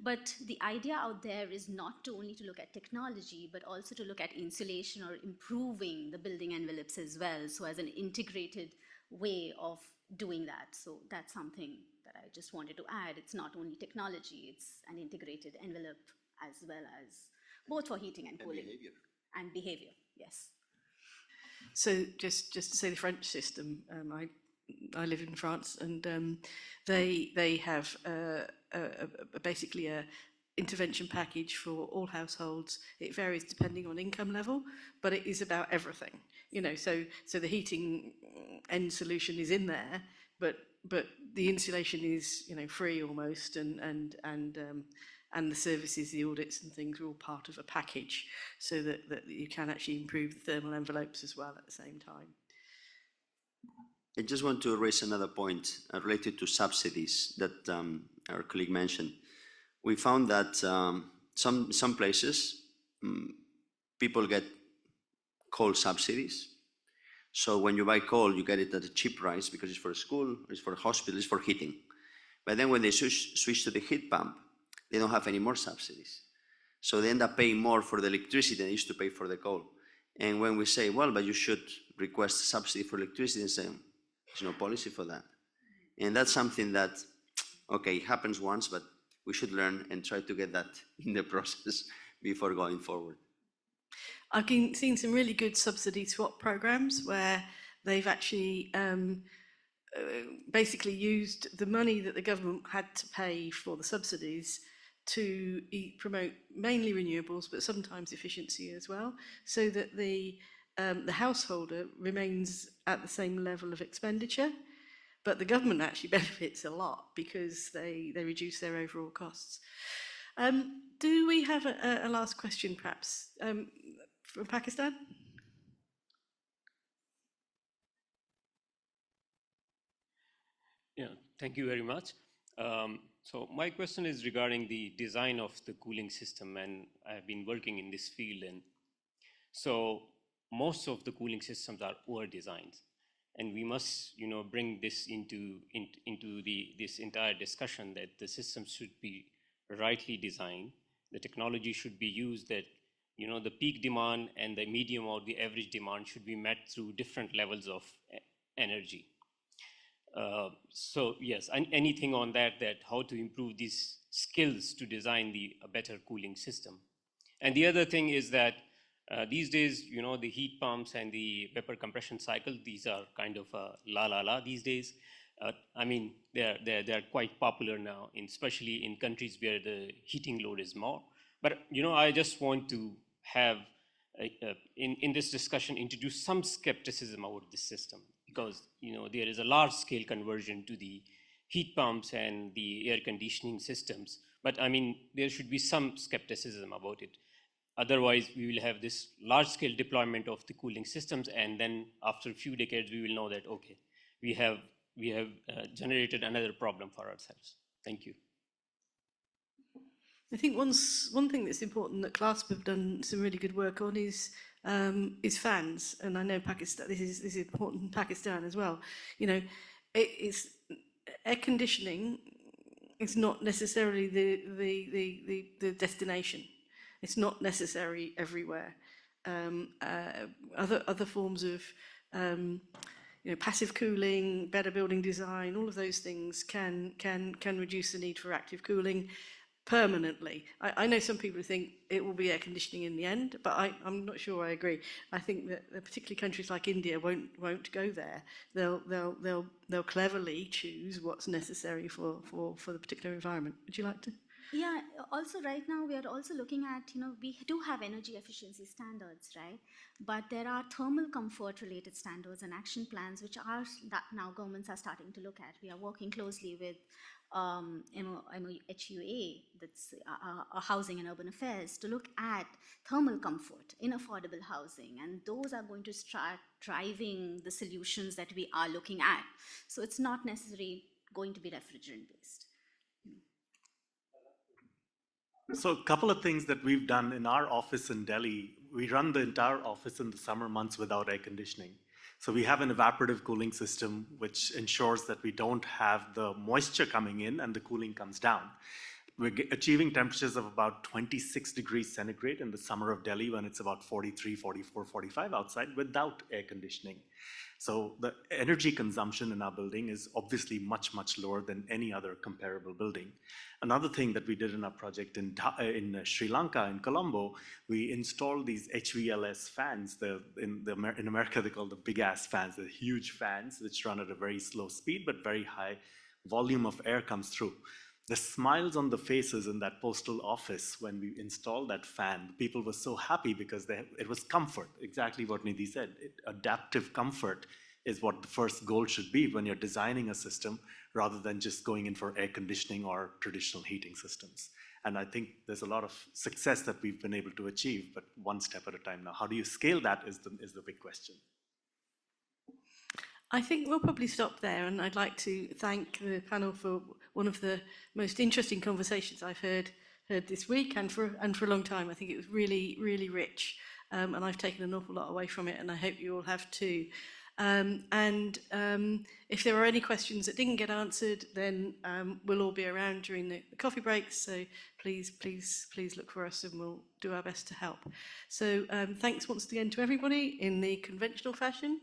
But the idea out there is not to only to look at technology, but also to look at insulation or improving the building envelopes as well, so as an integrated way of doing that. So that's something that I just wanted to add. It's not only technology, it's an integrated envelope as well as both for heating and cooling. And behavior, yes. So just to say the French system, I I live in France, and they have basically a intervention package for all households. It varies depending on income level, but it is about everything. You know, so the heating end solution is in there, but the insulation is, you know, free almost, and the services, the audits and things are all part of a package, so that you can actually improve the thermal envelopes as well at the same time. I just want to raise another point related to subsidies that our colleague mentioned. We found that some places people get coal subsidies. So when you buy coal, you get it at a cheap price because it's for a school, it's for a hospital, it's for heating. But then when they switch to the heat pump, they don't have any more subsidies. So they end up paying more for the electricity than they used to pay for the coal. And when we say, well, but you should request a subsidy for electricity, they say, there's no policy for that. And that's something that, okay, it happens once, but we should learn and try to get that in the process before going forward. I've seen some really good subsidy swap programs where they've actually basically used the money that the government had to pay for the subsidies to promote mainly renewables, but sometimes efficiency as well, so that the householder remains at the same level of expenditure, but the government actually benefits a lot because they reduce their overall costs. Do we have a last question, perhaps, from Pakistan? Yeah, thank you very much. So my question is regarding the design of the cooling system, and I've been working in this field, and so most of the cooling systems are over-designed, and we must, you know, bring this into this entire discussion that the system should be rightly designed. The technology should be used that, you know, the peak demand and the medium or the average demand should be met through different levels of energy. So yes, anything on that how to improve these skills to design a better cooling system. And the other thing is that these days, you know, the heat pumps and the vapor compression cycle, these are kind of la these days. I mean, they're quite popular now, especially in countries where the heating load is more. But, you know, I just want to have, in this discussion, introduce some skepticism about this system, because, you know, there is a large-scale conversion to the heat pumps and the air conditioning systems. But, I mean, there should be some skepticism about it. Otherwise, we will have this large-scale deployment of the cooling systems, and then after a few decades, we will know that, okay, we have generated another problem for ourselves. Thank you. I think one thing that's important that CLASP have done some really good work on is fans, and I know Pakistan. This is important in Pakistan as well. You know, it's air conditioning is not necessarily the destination. It's not necessary everywhere. Other forms of you know, passive cooling, better building design, all of those things can reduce the need for active cooling permanently. I know some people who think it will be air conditioning in the end, but I'm not sure I agree. I think that particularly countries like India won't go there. They'll cleverly choose what's necessary for the particular environment. Would you like to? Yeah, also right now we are also looking at, you know, we do have energy efficiency standards, right? But there are thermal comfort related standards and action plans, which are that now governments are starting to look at. We are working closely with MOHUA, that's Housing and Urban Affairs, to look at thermal comfort in affordable housing. And those are going to start driving the solutions that we are looking at. So it's not necessarily going to be refrigerant based. So a couple of things that we've done in our office in Delhi, we run the entire office in the summer months without air conditioning. So we have an evaporative cooling system which ensures that we don't have the moisture coming in and the cooling comes down. achieving temperatures of about 26 degrees centigrade in the summer of Delhi when it's about 43, 44, 45 outside without air conditioning. So the energy consumption in our building is obviously much, much lower than any other comparable building. Another thing that we did in our project in Sri Lanka, in Colombo, we installed these HVLS fans. In America, they call the big ass fans, the huge fans which run at a very slow speed, but very high volume of air comes through. The smiles on the faces in that postal office when we installed that fan, people were so happy because it was comfort, exactly what Nidhi said. Adaptive comfort is what the first goal should be when you're designing a system, rather than just going in for air conditioning or traditional heating systems. And I think there's a lot of success that we've been able to achieve, but one step at a time now. How do you scale that is the big question. I think we'll probably stop there, and I'd like to thank the panel for one of the most interesting conversations I've heard this week and for a long time. I think it was really, really rich, and I've taken an awful lot away from it, and I hope you all have too. If there are any questions that didn't get answered, then we'll all be around during the coffee breaks, so please look for us and we'll do our best to help. So thanks once again to everybody in the conventional fashion.